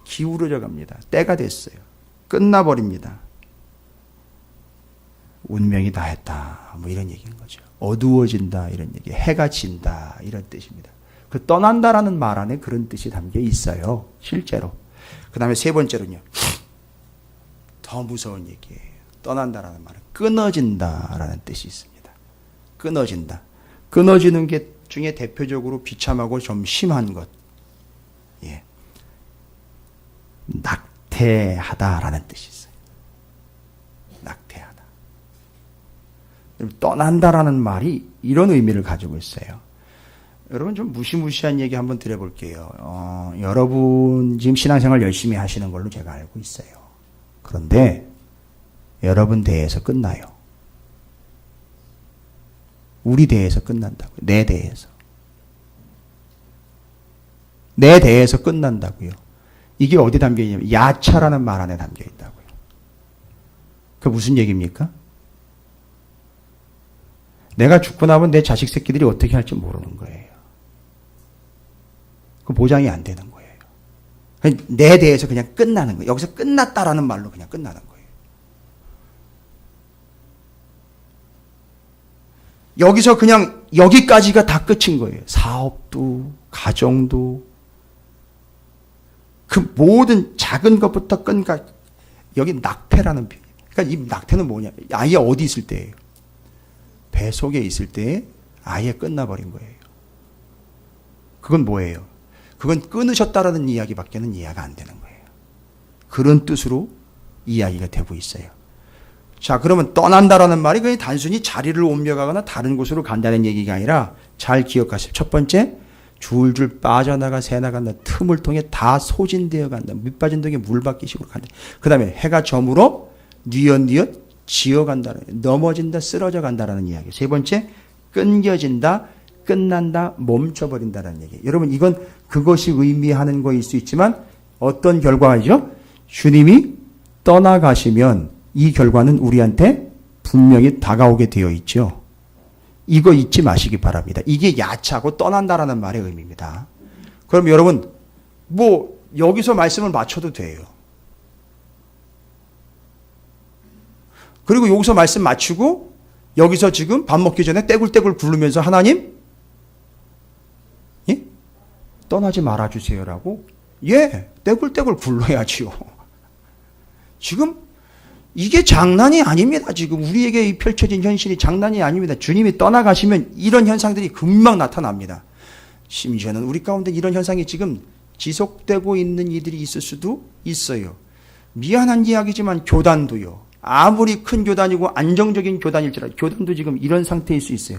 기울어져 갑니다. 때가 됐어요. 끝나버립니다. 운명이 다 했다. 뭐 이런 얘기인 거죠. 어두워진다 이런 얘기. 해가 진다 이런 뜻입니다. 그 떠난다라는 말 안에 그런 뜻이 담겨 있어요. 실제로. 그 다음에 세 번째로는요. 더 무서운 얘기예요. 떠난다라는 말은 끊어진다라는 뜻이 있습니다. 끊어진다. 끊어지는 게 중에 대표적으로 비참하고 좀 심한 것. 예. 낙태하다라는 뜻이 있어요. 낙태하다. 떠난다라는 말이 이런 의미를 가지고 있어요. 여러분 좀 무시무시한 얘기 한번 드려볼게요. 여러분 지금 신앙생활 열심히 하시는 걸로 제가 알고 있어요. 그런데 여러분 대회에서 끝나요. 우리 대회에서 끝난다고요. 내 대회에서. 내 대회에서 끝난다고요. 이게 어디 담겨 있냐면 야차라는 말 안에 담겨 있다고요. 그 무슨 얘기입니까? 내가 죽고 나면 내 자식 새끼들이 어떻게 할지 모르는 거예요. 그 보장이 안 되는 거예요. 내 대해서 그냥 끝나는 거예요. 여기서 끝났다라는 말로 그냥 끝나는 거예요. 여기서 그냥 여기까지가 다 끝인 거예요. 사업도, 가정도, 그 모든 작은 것부터 끈가. 여기 낙태라는 표현. 그러니까 이 낙태는 뭐냐? 아예 어디 있을 때예요? 배 속에 있을 때 아예 끝나버린 거예요. 그건 뭐예요? 그건 끊으셨다라는 이야기밖에는 이해가 안 되는 거예요. 그런 뜻으로 이야기가 되고 있어요. 자, 그러면 떠난다라는 말이 그냥 단순히 자리를 옮겨가거나 다른 곳으로 간다는 얘기가 아니라 잘 기억하세요. 첫 번째, 줄줄 빠져나가 새나간다. 틈을 통해 다 소진되어 간다. 밑빠진 독에 물받기식으로 간다. 그 다음에 해가 저물어 뉘엿뉘엿 지어간다는, 넘어진다, 쓰러져 간다라는 이야기. 세 번째, 끊겨진다, 끝난다, 멈춰버린다는 얘기. 여러분 이건 그것이 의미하는 거일 수 있지만 어떤 결과이죠? 주님이 떠나가시면 이 결과는 우리한테 분명히 다가오게 되어 있죠. 이거 잊지 마시기 바랍니다. 이게 야차고 떠난다라는 말의 의미입니다. 그럼 여러분 뭐 여기서 말씀을 맞춰도 돼요. 그리고 여기서 말씀 맞추고 여기서 지금 밥 먹기 전에 떼굴떼굴 굴르면서 하나님 예? 떠나지 말아주세요라고 떼굴떼굴 굴러야지요. 지금 이게 장난이 아닙니다. 지금 우리에게 펼쳐진 현실이 장난이 아닙니다. 주님이 떠나가시면 이런 현상들이 금방 나타납니다. 심지어는 우리 가운데 이런 현상이 지금 지속되고 있는 이들이 있을 수도 있어요. 미안한 이야기지만 교단도요. 아무리 큰 교단이고 안정적인 교단일지라도 교단도 지금 이런 상태일 수 있어요.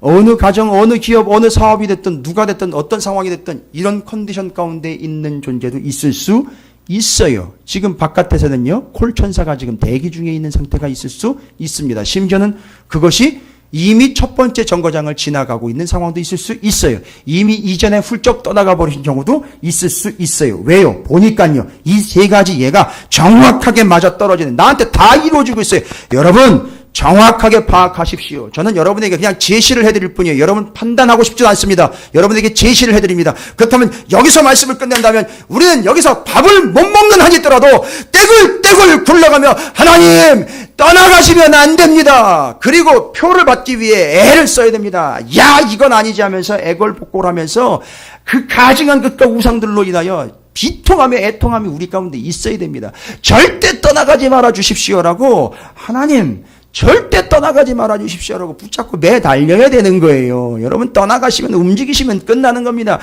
어느 가정, 어느 기업, 어느 사업이 됐든 누가 됐든 어떤 상황이 됐든 이런 컨디션 가운데 있는 존재도 있을 수 있어요. 지금 바깥에서는요, 콜천사가 지금 대기 중에 있는 상태가 있을 수 있습니다. 심지어는 그것이 이미 첫 번째 정거장을 지나가고 있는 상황도 있을 수 있어요. 이미 이전에 훌쩍 떠나가 버린 경우도 있을 수 있어요. 왜요? 보니까요, 이 세 가지 예가 정확하게 맞아 떨어지는, 나한테 다 이루어지고 있어요. 여러분, 정확하게 파악하십시오. 저는 여러분에게 그냥 제시를 해드릴 뿐이에요. 여러분 판단하고 싶지도 않습니다. 여러분에게 제시를 해드립니다. 그렇다면 여기서 말씀을 끝낸다면 우리는 여기서 밥을 못 먹는 한이 있더라도 떼굴떼굴 굴러가며 하나님 떠나가시면 안 됩니다. 그리고 표를 받기 위해 애를 써야 됩니다. 야, 이건 아니지 하면서 애걸복걸하면서 그 가증한 것과 우상들로 인하여 비통하며 애통함이 우리 가운데 있어야 됩니다. 절대 떠나가지 말아 주십시오라고, 하나님 절대 떠나가지 말아 주십시오라고 붙잡고 매달려야 되는 거예요. 여러분, 떠나가시면, 움직이시면 끝나는 겁니다.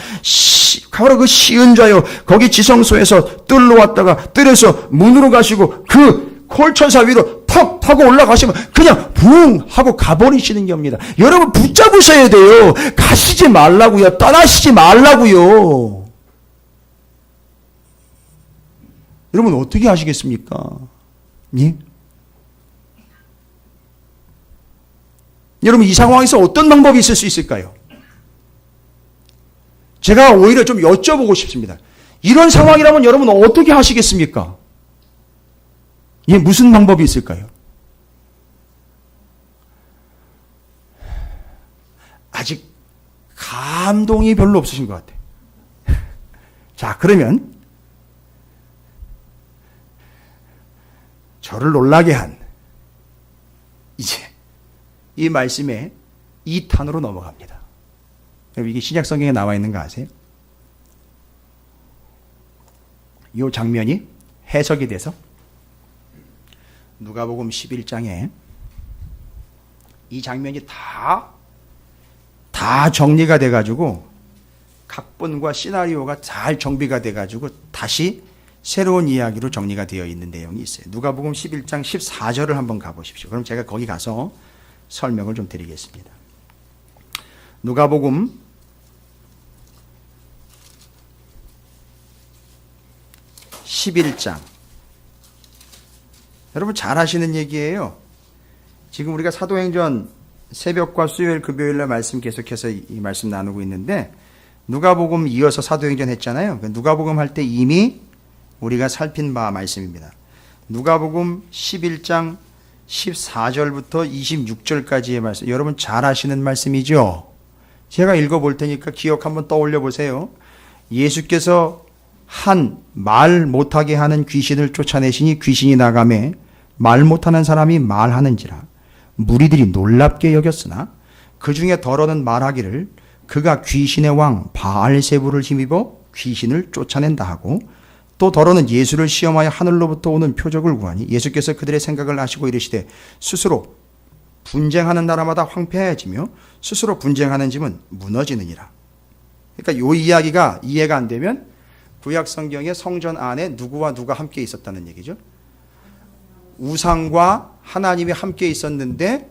바로 그 쉬운 자요, 거기 지성소에서 뜰로 왔다가 뜰에서 문으로 가시고 그 콜천사 위로 턱 타고 올라가시면 그냥 붕 하고 가버리시는 겁니다. 여러분, 붙잡으셔야 돼요. 가시지 말라고요. 떠나시지 말라고요. 여러분, 어떻게 하시겠습니까? 예? 여러분, 이 상황에서 어떤 방법이 있을 수 있을까요? 제가 오히려 좀 여쭤보고 싶습니다. 이런 상황이라면 여러분 어떻게 하시겠습니까? 예, 무슨 방법이 있을까요? 아직 감동이 별로 없으신 것 같아요. 자, 그러면 저를 놀라게 한 이제 이 말씀의 2탄으로 넘어갑니다. 여러분, 이게 신약 성경에 나와 있는 거 아세요? 이 장면이 해석이 돼서 누가복음 11장에 이 장면이 다 정리가 돼가지고 각본과 시나리오가 잘 정비가 돼가지고 다시 새로운 이야기로 정리가 되어 있는 내용이 있어요. 누가복음 11장 14절을 한번 가보십시오. 그럼 제가 거기 가서 설명을 좀 드리겠습니다. 누가복음 11장. 여러분 잘 아시는 얘기예요. 지금 우리가 사도행전 새벽과 수요일 금요일날 말씀 계속해서 이 말씀 나누고 있는데, 누가복음 이어서 사도행전 했잖아요. 누가복음 할 때 이미 우리가 살핀 바 말씀입니다. 누가복음 11장 14절부터 26절까지의 말씀, 여러분 잘 아시는 말씀이죠? 제가 읽어볼 테니까 기억 한번 떠올려 보세요. 예수께서 한 말 못하게 하는 귀신을 쫓아내시니 귀신이 나가매 말 못하는 사람이 말하는지라. 무리들이 놀랍게 여겼으나 그 중에 더러는 말하기를 그가 귀신의 왕 바알세부를 힘입어 귀신을 쫓아낸다 하고, 또 더러는 예수를 시험하여 하늘로부터 오는 표적을 구하니 예수께서 그들의 생각을 아시고 이르시되 스스로 분쟁하는 나라마다 황폐해지며 스스로 분쟁하는 집은 무너지느니라. 그러니까 이 이야기가 이해가 안 되면 구약 성경의 성전 안에 누구와 누가 함께 있었다는 얘기죠. 우상과 하나님이 함께 있었는데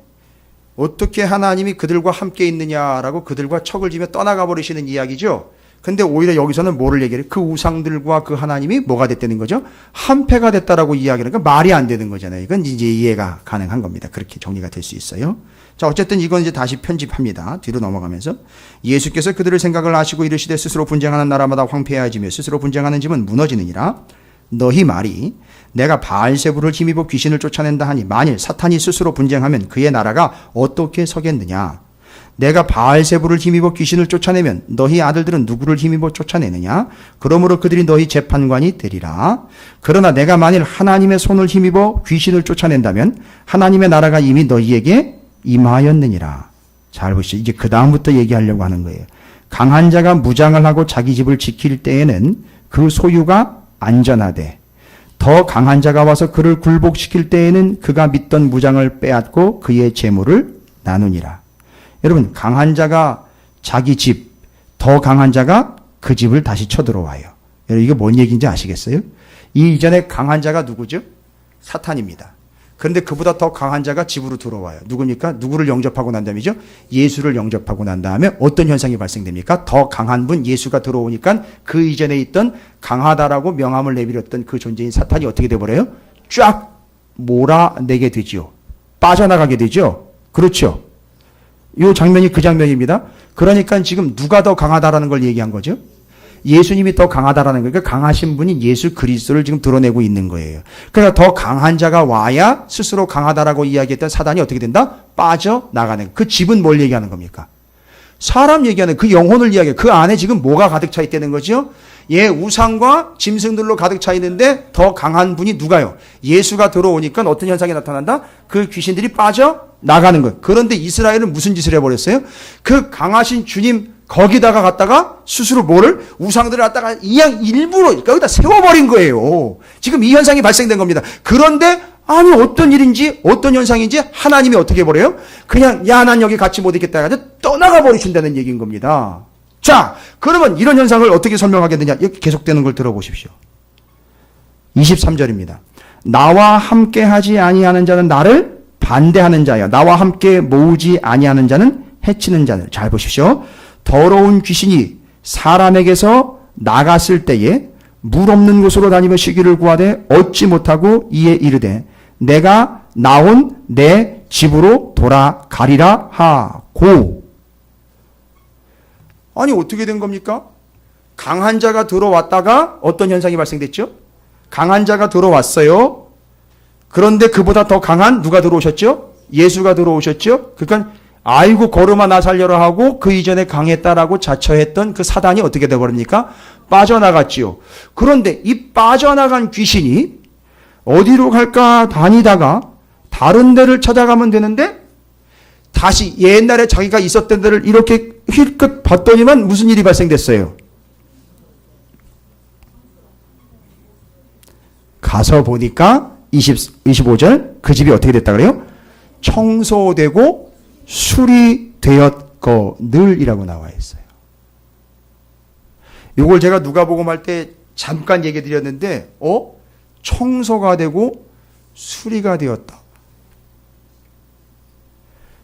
어떻게 하나님이 그들과 함께 있느냐라고 그들과 척을 지며 떠나가 버리시는 이야기죠. 근데 오히려 여기서는 뭐를 얘기해요? 그 우상들과 그 하나님이 뭐가 됐다는 거죠? 한패가 됐다라고 이야기하는 건 말이 안 되는 거잖아요. 이건 이제 이해가 가능한 겁니다. 그렇게 정리가 될 수 있어요. 자, 어쨌든 이건 이제 다시 편집합니다. 뒤로 넘어가면서 예수께서 그들의 생각을 아시고 이르시되 스스로 분쟁하는 나라마다 황폐해지며 스스로 분쟁하는 집은 무너지느니라. 너희 말이 내가 바알세부를 힘입어 귀신을 쫓아낸다 하니 만일 사탄이 스스로 분쟁하면 그의 나라가 어떻게 서겠느냐? 내가 바알세부를 힘입어 귀신을 쫓아내면 너희 아들들은 누구를 힘입어 쫓아내느냐? 그러므로 그들이 너희 재판관이 되리라. 그러나 내가 만일 하나님의 손을 힘입어 귀신을 쫓아낸다면 하나님의 나라가 이미 너희에게 임하였느니라. 잘 보시죠. 이제 그 다음부터 얘기하려고 하는 거예요. 강한 자가 무장을 하고 자기 집을 지킬 때에는 그 소유가 안전하되, 더 강한 자가 와서 그를 굴복시킬 때에는 그가 믿던 무장을 빼앗고 그의 재물을 나누니라. 여러분, 강한 자가 자기 집, 더 강한 자가 그 집을 다시 쳐들어와요. 여러분, 이게 뭔 얘기인지 아시겠어요? 이 이전에 강한 자가 누구죠? 사탄입니다. 그런데 그보다 더 강한 자가 집으로 들어와요. 누굽니까? 누구를 영접하고 난 다음이죠? 예수를 영접하고 난 다음에 어떤 현상이 발생됩니까? 더 강한 분 예수가 들어오니까 그 이전에 있던 강하다라고 명함을 내밀었던 그 존재인 사탄이 어떻게 돼버려요? 쫙 몰아내게 되죠. 빠져나가게 되죠. 그렇죠. 이 장면이 그 장면입니다. 그러니까 지금 누가 더 강하다라는 걸 얘기한 거죠? 예수님이 더 강하다라는 거니까 강하신 분이 예수 그리스도를 지금 드러내고 있는 거예요. 그러니까 더 강한 자가 와야 스스로 강하다라고 이야기했던 사단이 어떻게 된다? 빠져나가는. 그 집은 뭘 얘기하는 겁니까? 사람 얘기하는 그 영혼을 이야기해요. 그 안에 지금 뭐가 가득 차 있다는 거죠? 예, 우상과 짐승들로 가득 차 있는데 더 강한 분이 누가요? 예수가 들어오니까 어떤 현상이 나타난다? 그 귀신들이 빠져나가는 거예요. 그런데 이스라엘은 무슨 짓을 해버렸어요? 그 강하신 주님 거기다가 갖다가 스스로 뭐를? 우상들을 갖다가 그냥 일부러 여기다 세워버린 거예요. 지금 이 현상이 발생된 겁니다. 그런데 아니 어떤 일인지 어떤 현상인지 하나님이 어떻게 해버려요? 그냥 야 난 여기 같이 못 있겠다 해가지고 떠나가 버리신다는 얘기인 겁니다. 자, 그러면 이런 현상을 어떻게 설명하겠느냐? 이렇게 계속되는 걸 들어보십시오. 23절입니다. 나와 함께 하지 아니하는 자는 나를 반대하는 자여 나와 함께 모으지 아니하는 자는 해치는 자들. 잘 보십시오. 더러운 귀신이 사람에게서 나갔을 때에 물 없는 곳으로 다니며 쉬기를 구하되 얻지 못하고 이에 이르되 내가 나온 내 집으로 돌아가리라 하고. 아니 어떻게 된 겁니까? 강한 자가 들어왔다가 어떤 현상이 발생됐죠? 강한 자가 들어왔어요. 그런데 그보다 더 강한 누가 들어오셨죠? 예수가 들어오셨죠? 그러니까 아이고 걸음아 나 살려라 하고 그 이전에 강했다라고 자처했던 그 사단이 어떻게 되어버립니까? 빠져나갔지요. 그런데 이 빠져나간 귀신이 어디로 갈까 다니다가 다른 데를 찾아가면 되는데 다시 옛날에 자기가 있었던 데를 이렇게 힐끗 봤더니만 무슨 일이 발생됐어요? 가서 보니까 25절 그 집이 어떻게 됐다 그래요? 청소되고 수리되었거늘이라고 나와 있어요. 이걸 제가 누가복음 할 때 잠깐 얘기 드렸는데 청소가 되고 수리가 되었다.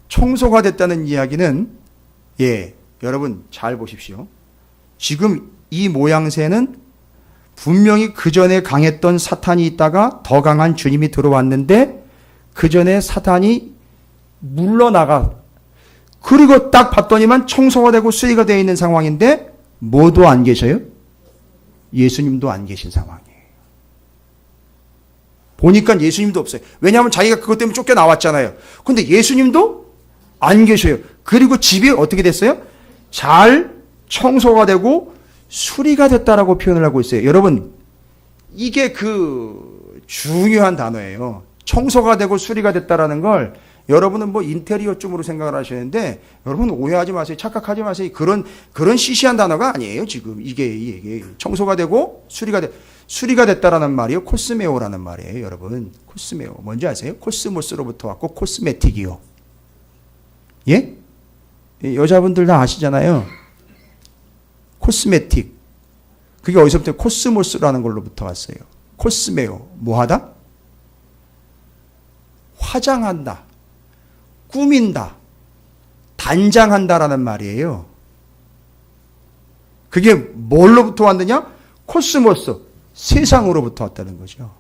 청소가 됐다는 이야기는 여러분 잘 보십시오. 지금 이 모양새는 분명히 그 전에 강했던 사탄이 있다가 더 강한 주님이 들어왔는데 그 전에 사탄이 물러나가 그리고 딱 봤더니만 청소가 되고 수리가 되어 있는 상황인데 뭐도 안 계셔요? 예수님도 안 계신 상황이에요. 보니까 예수님도 없어요. 왜냐하면 자기가 그것 때문에 쫓겨나왔잖아요. 근데 예수님도 안 계셔요. 그리고 집이 어떻게 됐어요? 잘 청소가 되고 수리가 됐다라고 표현을 하고 있어요. 여러분 이게 그 중요한 단어예요. 청소가 되고 수리가 됐다라는 걸 여러분은 뭐 인테리어 쪽으로 생각을 하시는데 여러분 오해하지 마세요. 착각하지 마세요. 그런 시시한 단어가 아니에요. 지금 이게 청소가 되고 수리가 됐다라는 말이요. 코스메오라는 말이에요. 여러분 코스메오 뭔지 아세요? 코스모스로부터 왔고 코스메틱이요. 예? 여자분들 다 아시잖아요. 코스메틱 그게 어디서부터 코스모스라는 걸로부터 왔어요. 코스메오 뭐하다? 화장한다. 꾸민다, 단장한다라는 말이에요. 그게 뭘로부터 왔느냐? 코스모스, 세상으로부터 왔다는 거죠.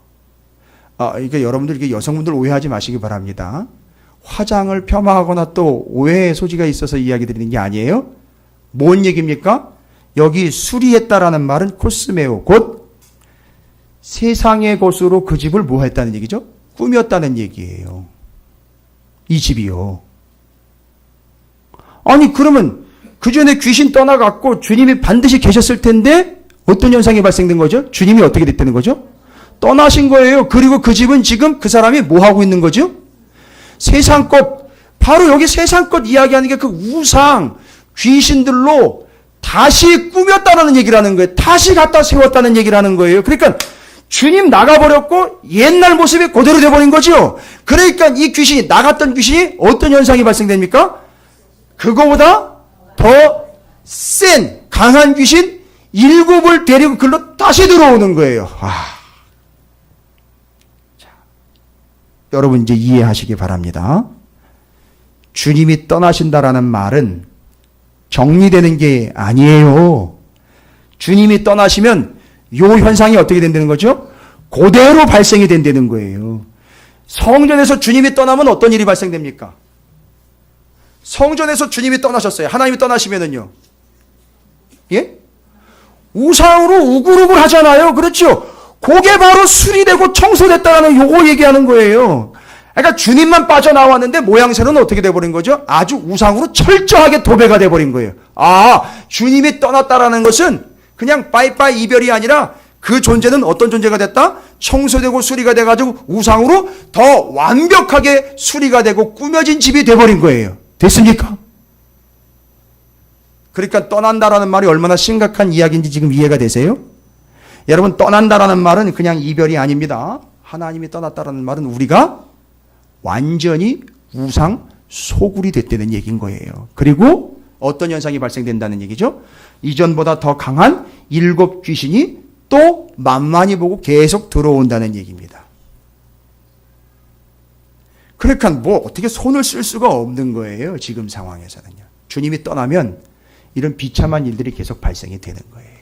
그러니까 여러분들 이게 여성분들 오해하지 마시기 바랍니다. 화장을 폄하하거나 또 오해의 소지가 있어서 이야기 드리는 게 아니에요. 뭔 얘기입니까? 여기 수리했다라는 말은 코스메오, 곧 세상의 것으로 그 집을 뭐 했다는 얘기죠? 꾸몄다는 얘기예요. 이 집이요. 아니 그러면 그 전에 귀신 떠나갔고 주님이 반드시 계셨을 텐데 어떤 현상이 발생된 거죠? 주님이 어떻게 됐다는 거죠? 떠나신 거예요. 그리고 그 집은 지금 그 사람이 뭐 하고 있는 거죠? 세상 것, 바로 여기 세상 것 이야기하는 게 그 우상, 귀신들로 다시 꾸몄다는 얘기라는 거예요. 다시 갖다 세웠다는 얘기라는 거예요. 그러니까 주님 나가버렸고 옛날 모습이 그대로 돼버린 거죠. 그러니까 이 귀신이 나갔던 귀신이 어떤 현상이 발생됩니까? 그거보다 더 센 강한 귀신 7을 데리고 글로 다시 들어오는 거예요. 자, 여러분 이제 이해하시기 바랍니다. 주님이 떠나신다라는 말은 정리되는 게 아니에요. 주님이 떠나시면 요 현상이 어떻게 된다는 거죠? 그대로 발생이 된다는 거예요. 성전에서 주님이 떠나면 어떤 일이 발생됩니까? 성전에서 주님이 떠나셨어요. 하나님이 떠나시면은요. 예? 우상으로 우글우글 하잖아요. 그렇죠? 그게 바로 수리되고 청소됐다라는 요거 얘기하는 거예요. 그러니까 주님만 빠져나왔는데 모양새는 어떻게 돼버린 거죠? 아주 우상으로 철저하게 도배가 돼버린 거예요. 아, 주님이 떠났다라는 것은 그냥 빠이빠이 이별이 아니라 그 존재는 어떤 존재가 됐다? 청소되고 수리가 돼가지고 우상으로 더 완벽하게 수리가 되고 꾸며진 집이 돼버린 거예요. 됐습니까? 그러니까 떠난다라는 말이 얼마나 심각한 이야기인지 지금 이해가 되세요? 여러분, 떠난다라는 말은 그냥 이별이 아닙니다. 하나님이 떠났다라는 말은 우리가 완전히 우상 소굴이 됐다는 얘기인 거예요. 그리고 어떤 현상이 발생된다는 얘기죠? 이전보다 더 강한 7 귀신이 또 만만히 보고 계속 들어온다는 얘기입니다. 그러니까 뭐 어떻게 손을 쓸 수가 없는 거예요. 지금 상황에서는요. 주님이 떠나면 이런 비참한 일들이 계속 발생이 되는 거예요.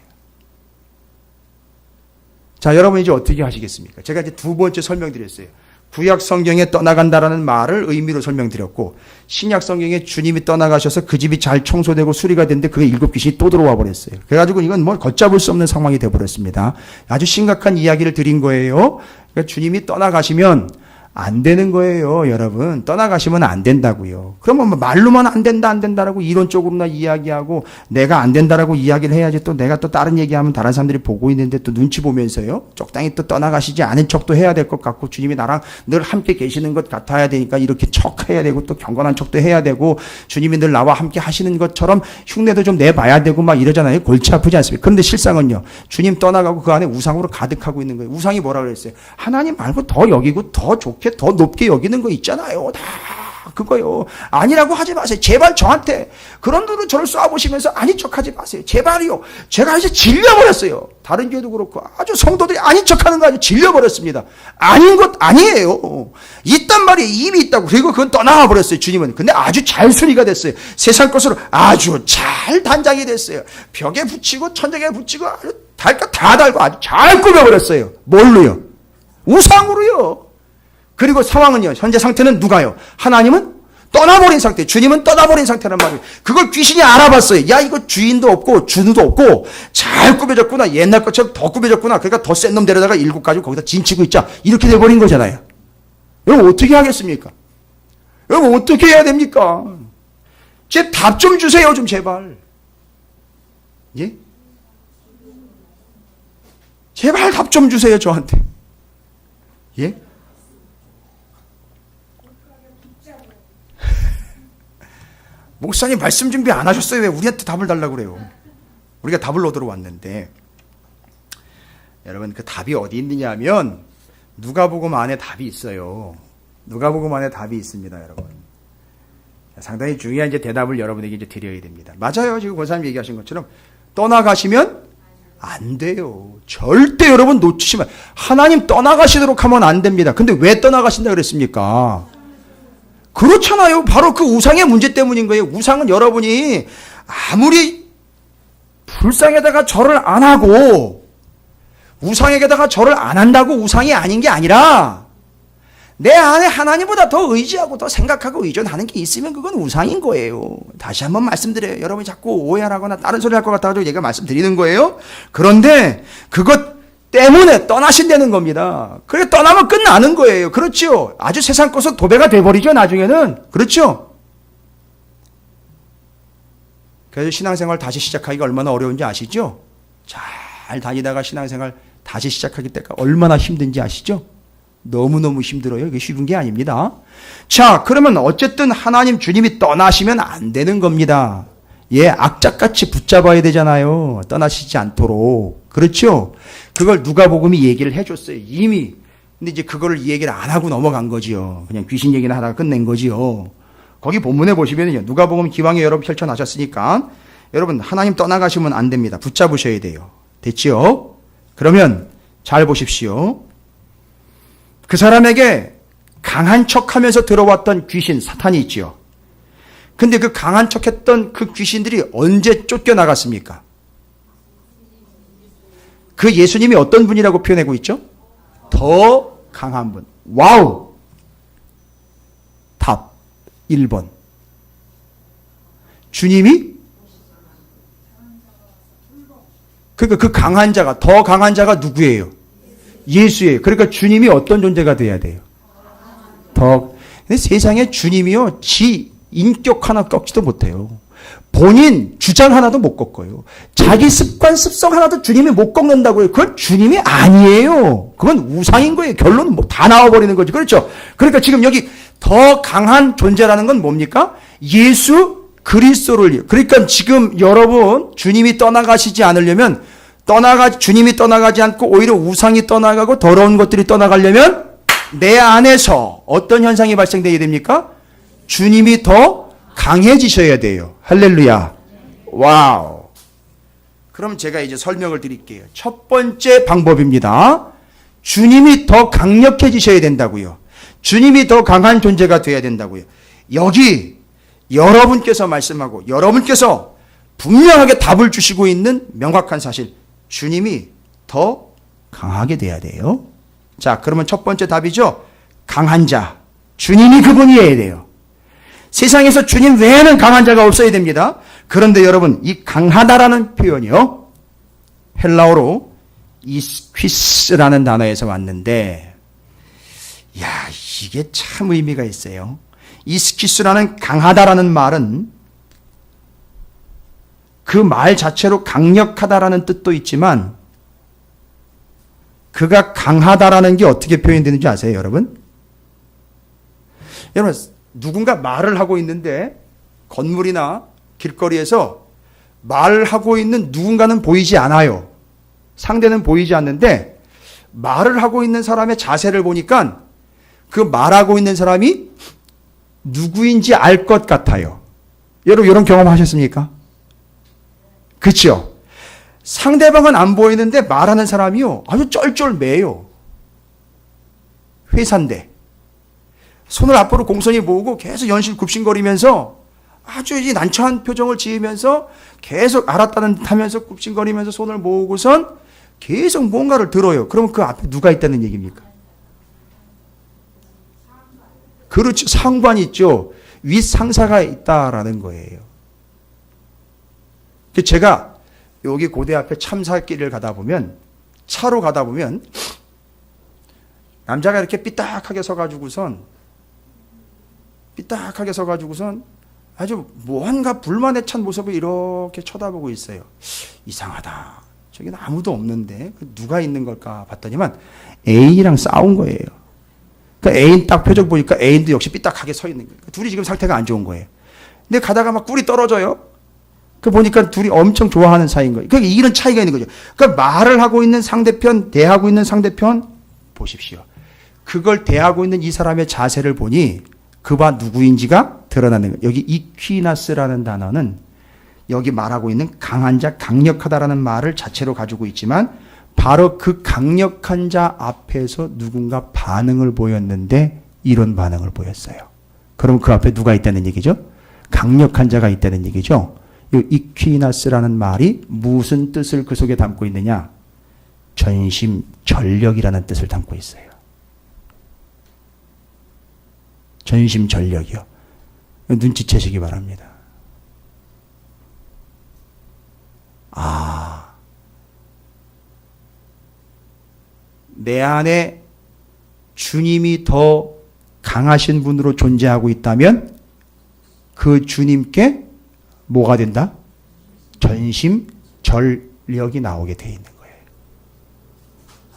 자, 여러분 이제 어떻게 하시겠습니까? 제가 이제 두 번째 설명드렸어요. 구약 성경에 떠나간다라는 말을 의미로 설명드렸고, 신약 성경에 주님이 떠나가셔서 그 집이 잘 청소되고 수리가 됐는데 그게 7 귀신이 또 들어와 버렸어요. 그래가지고 이건 뭐 걷잡을 수 없는 상황이 되어버렸습니다. 아주 심각한 이야기를 드린 거예요. 그러니까 주님이 떠나가시면 안 되는 거예요, 여러분. 떠나가시면 안 된다고요. 그러면 뭐 말로만 안 된다라고 이론적으로나 이야기하고 내가 안 된다라고 이야기를 해야지 또 내가 또 다른 얘기하면 다른 사람들이 보고 있는데 또 눈치 보면서요. 적당히 또 떠나가시지 않은 척도 해야 될 것 같고 주님이 나랑 늘 함께 계시는 것 같아야 되니까 이렇게 척해야 되고 또 경건한 척도 해야 되고 주님이 늘 나와 함께 하시는 것처럼 흉내도 좀 내봐야 되고 막 이러잖아요. 골치 아프지 않습니까? 그런데 실상은요. 주님 떠나가고 그 안에 우상으로 가득하고 있는 거예요. 우상이 뭐라 그랬어요? 하나님 말고 더 여기고 더 좋게 더 높게 여기는 거 있잖아요. 다 그거요. 아니라고 하지 마세요. 제발 저한테 그런 분으로 저를 쏴보시면서 아닌 척하지 마세요. 제발이요. 제가 이제 질려버렸어요. 다른 교회도 그렇고 아주 성도들이 아닌 척하는 거 아주 질려버렸습니다. 아닌 것 아니에요. 있단 말이에요. 이미 있다고. 그리고 그건 떠나가 버렸어요. 주님은. 근데 아주 잘 수리가 됐어요. 세상 것으로 아주 잘 단장이 됐어요. 벽에 붙이고 천장에 붙이고 아주 달 거 다 달고 아주 잘 꾸며버렸어요. 뭘로요? 우상으로요. 그리고 상황은요. 현재 상태는 누가요? 하나님은 떠나버린 상태. 주님은 떠나버린 상태란 말이에요. 그걸 귀신이 알아봤어요. 야, 이거 주인도 없고 주누도 없고 잘 꾸며졌구나. 옛날 것처럼 더 꾸며졌구나. 그러니까 더 센 놈 데려다가 7 가지고 거기다 진치고 있자. 이렇게 돼버린 거잖아요. 여러분 어떻게 하겠습니까? 여러분 어떻게 해야 됩니까? 제 답 좀 주세요. 좀 제발. 예? 제발 답 좀 주세요. 저한테. 예? 목사님 말씀 준비 안 하셨어요? 왜 우리한테 답을 달라고 그래요? 우리가 답을 얻으러 왔는데 여러분 그 답이 어디 있느냐 하면 누가복음 안에 답이 있어요. 누가복음 안에 답이 있습니다. 여러분 상당히 중요한 이제 대답을 여러분에게 이제 드려야 됩니다. 맞아요. 지금 권사님 얘기하신 것처럼 떠나가시면 안 돼요. 절대 여러분 놓치시면 하나님 떠나가시도록 하면 안 됩니다. 근데 왜 떠나가신다 그랬습니까? 그렇잖아요. 바로 그 우상의 문제 때문인 거예요. 우상은 여러분이 아무리 불상에다가 절을 안 하고 우상에게다가 절을 안 한다고 우상이 아닌 게 아니라 내 안에 하나님보다 더 의지하고 더 생각하고 의존하는 게 있으면 그건 우상인 거예요. 다시 한번 말씀드려요. 여러분이 자꾸 오해하거나 다른 소리 할 것 같아가지고 얘가 말씀드리는 거예요. 그런데 그것 때문에 떠나신다는 겁니다. 그래 떠나면 끝나는 거예요. 그렇죠? 아주 세상 것은 도배가 돼버리죠. 나중에는. 그렇죠? 그래서 신앙생활 다시 시작하기가 얼마나 어려운지 아시죠? 잘 다니다가 신앙생활 다시 시작하기 때가 얼마나 힘든지 아시죠? 너무너무 힘들어요. 이게 쉬운 게 아닙니다. 자, 그러면 어쨌든 하나님 주님이 떠나시면 안 되는 겁니다. 예, 악착같이 붙잡아야 되잖아요. 떠나시지 않도록. 그렇죠? 그걸 누가복음이 얘기를 해줬어요. 이미. 근데 이제 그거를 얘기를 안 하고 넘어간 거지요. 그냥 귀신 얘기를 하다가 끝낸 거지요. 거기 본문에 보시면요. 누가복음 기왕에 여러분 펼쳐놨었으니까 여러분 하나님 떠나가시면 안 됩니다. 붙잡으셔야 돼요. 됐지요? 그러면 잘 보십시오. 그 사람에게 강한 척하면서 들어왔던 귀신 사탄이 있지요. 근데 그 강한 척했던 그 귀신들이 언제 쫓겨나갔습니까? 그 예수님이 어떤 분이라고 표현하고 있죠? 더 강한 분. 와우! 답 1번. 주님이 그러니까 그 강한 자가, 더 강한 자가 누구예요? 예수예요. 그러니까 주님이 어떤 존재가 돼야 돼요? 근데 세상에 주님이요, 지 인격 하나 꺾지도 못해요. 본인 주장 하나도 못 꺾어요. 자기 습관, 습성 하나도 주님이 못 꺾는다고요. 그건 주님이 아니에요. 그건 우상인 거예요. 결론은 뭐 다 나와버리는 거지. 그렇죠? 그러니까 지금 여기 더 강한 존재라는 건 뭡니까? 예수 그리스도를. 그러니까 지금 여러분, 주님이 떠나가시지 않으려면, 주님이 떠나가지 않고 오히려 우상이 떠나가고 더러운 것들이 떠나가려면 내 안에서 어떤 현상이 발생되어야 됩니까? 주님이 더 강해지셔야 돼요. 할렐루야. 와우. 그럼 제가 이제 설명을 드릴게요. 첫 번째 방법입니다. 주님이 더 강력해지셔야 된다고요. 주님이 더 강한 존재가 되어야 된다고요. 여기 여러분께서 말씀하고 여러분께서 분명하게 답을 주시고 있는 명확한 사실, 주님이 더 강하게 돼야 돼요. 자, 그러면 첫 번째 답이죠. 강한 자. 주님이 그분이어야 돼요. 세상에서 주님 외에는 강한 자가 없어야 됩니다. 그런데 여러분, 이 강하다라는 표현이요, 헬라어로 이스퀴스라는 단어에서 왔는데, 야, 이게 참 의미가 있어요. 이스퀴스라는 강하다라는 말은 그 말 자체로 강력하다라는 뜻도 있지만, 그가 강하다라는 게 어떻게 표현되는지 아세요, 여러분? 여러분, 누군가 말을 하고 있는데 건물이나 길거리에서 말을 하고 있는 누군가는 보이지 않아요. 상대는 보이지 않는데 말을 하고 있는 사람의 자세를 보니까 그 말하고 있는 사람이 누구인지 알 것 같아요. 여러분, 이런 경험 하셨습니까? 그렇죠? 상대방은 안 보이는데 말하는 사람이요, 아주 쩔쩔매요. 회사인데 손을 앞으로 공손히 모으고 계속 연신 굽신거리면서 아주 이 난처한 표정을 지으면서 계속 알았다는 듯 하면서 굽신거리면서 손을 모으고선 계속 뭔가를 들어요. 그러면 그 앞에 누가 있다는 얘기입니까? 그렇죠. 상관이 있죠. 윗상사가 있다라는 거예요. 제가 여기 고대 앞에 참살길을 가다 보면, 차로 가다 보면 남자가 이렇게 삐딱하게 서가지고선 아주 뭔가 불만에 찬 모습을 이렇게 쳐다보고 있어요. 이상하다. 저기는 아무도 없는데 누가 있는 걸까 봤더니만 애인이랑 싸운 거예요. 그러니까 애인 딱 표정 보니까 애인도 역시 삐딱하게 서 있는 거예요. 둘이 지금 상태가 안 좋은 거예요. 근데 가다가 막 꿀이 떨어져요. 그 보니까 둘이 엄청 좋아하는 사이인 거예요. 그러니까 이런 차이가 있는 거죠. 그러니까 말을 하고 있는 상대편, 대하고 있는 상대편 보십시오. 그걸 대하고 있는 이 사람의 자세를 보니 그가 누구인지가 드러나는 거예요. 여기 이퀴나스라는 단어는 여기 말하고 있는 강한 자, 강력하다라는 말을 자체로 가지고 있지만 바로 그 강력한 자 앞에서 누군가 반응을 보였는데 이런 반응을 보였어요. 그럼 그 앞에 누가 있다는 얘기죠? 강력한 자가 있다는 얘기죠. 이 이퀴나스라는 말이 무슨 뜻을 그 속에 담고 있느냐? 전심전력이라는 뜻을 담고 있어요. 전심전력이요. 눈치채시기 바랍니다. 내 안에 주님이 더 강하신 분으로 존재하고 있다면 그 주님께 뭐가 된다? 전심전력이 나오게 돼 있는 거예요.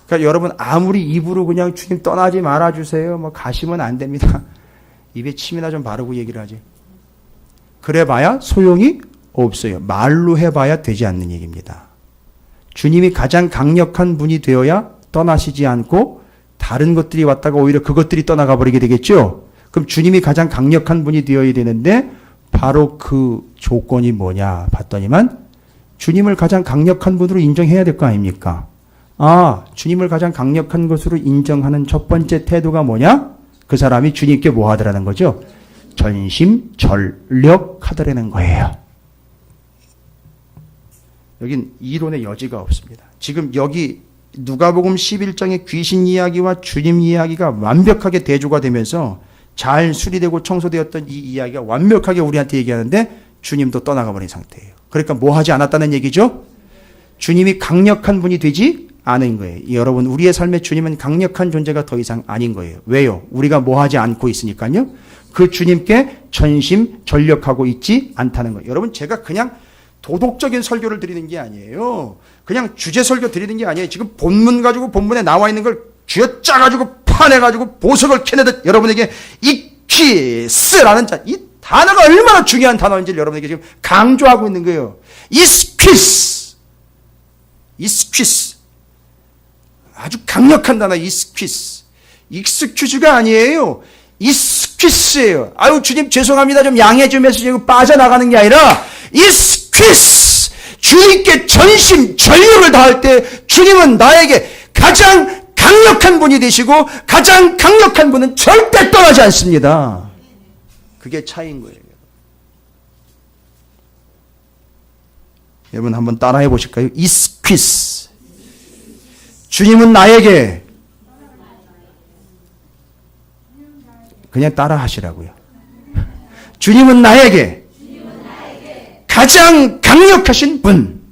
그러니까 여러분, 아무리 입으로 그냥 주님 떠나지 말아주세요, 뭐 가시면 안 됩니다. 입에 침이나 좀 바르고 얘기를 하지. 그래봐야 소용이 없어요. 말로 해봐야 되지 않는 얘기입니다. 주님이 가장 강력한 분이 되어야 떠나시지 않고 다른 것들이 왔다가 오히려 그것들이 떠나가 버리게 되겠죠. 그럼 주님이 가장 강력한 분이 되어야 되는데 바로 그 조건이 뭐냐 봤더니만 주님을 가장 강력한 분으로 인정해야 될 거 아닙니까? 주님을 가장 강력한 것으로 인정하는 첫 번째 태도가 뭐냐? 그 사람이 주님께 뭐 하더라는 거죠? 전심전력하더라는 거예요. 여긴 이론의 여지가 없습니다. 지금 여기 누가복음 11장의 귀신 이야기와 주님 이야기가 완벽하게 대조가 되면서 잘 수리되고 청소되었던 이 이야기가 완벽하게 우리한테 얘기하는데 주님도 떠나가 버린 상태예요. 그러니까 뭐 하지 않았다는 얘기죠? 주님이 강력한 분이 되지 않은 거예요. 여러분, 우리의 삶에 주님은 강력한 존재가 더 이상 아닌 거예요. 왜요? 우리가 뭐 하지 않고 있으니까요. 그 주님께 전심전력하고 있지 않다는 거예요. 여러분, 제가 그냥 도덕적인 설교를 드리는 게 아니에요. 그냥 주제 설교 드리는 게 아니에요. 지금 본문 가지고 본문에 나와 있는 걸 쥐어짜가지고 파내가지고 보석을 캐내듯 여러분에게 이퀴스라는 이 단어가 얼마나 중요한 단어인지를 여러분에게 지금 강조하고 있는 거예요. 이스퀴스. 이스퀴스. 아주 강력한 단어 이스퀴스. 익스큐즈가 아니에요. 이스퀴스예요. 아유 주님 죄송합니다. 좀 양해 좀 해서 지금 빠져나가는 게 아니라 이스퀴스. 주님께 전심 전력을 다할 때 주님은 나에게 가장 강력한 분이 되시고 가장 강력한 분은 절대 떠나지 않습니다. 그게 차이인 거예요. 여러분 한번 따라해 보실까요? 이스퀴스. 주님은 나에게 그냥 따라 하시라고요. 주님은 나에게 가장 강력하신 분.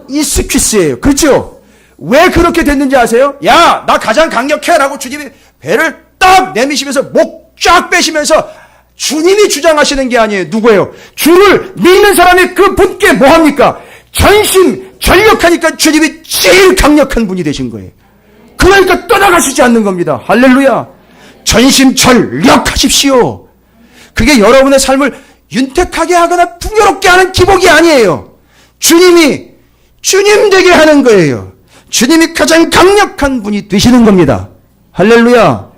이스퀴스예요. 그렇죠? 왜 그렇게 됐는지 아세요? 야, 나 가장 강력해 라고 주님이 배를 딱 내미시면서 목 쫙 빼시면서 주님이 주장하시는 게 아니에요. 누구예요? 주를 믿는 사람이 그 분께 뭐 합니까? 전심 전력하니까 주님이 제일 강력한 분이 되신 거예요. 그러니까 떠나가시지 않는 겁니다. 할렐루야. 전심 전력하십시오. 그게 여러분의 삶을 윤택하게 하거나 풍요롭게 하는 기복이 아니에요. 주님이 주님 되게 하는 거예요. 주님이 가장 강력한 분이 되시는 겁니다. 할렐루야.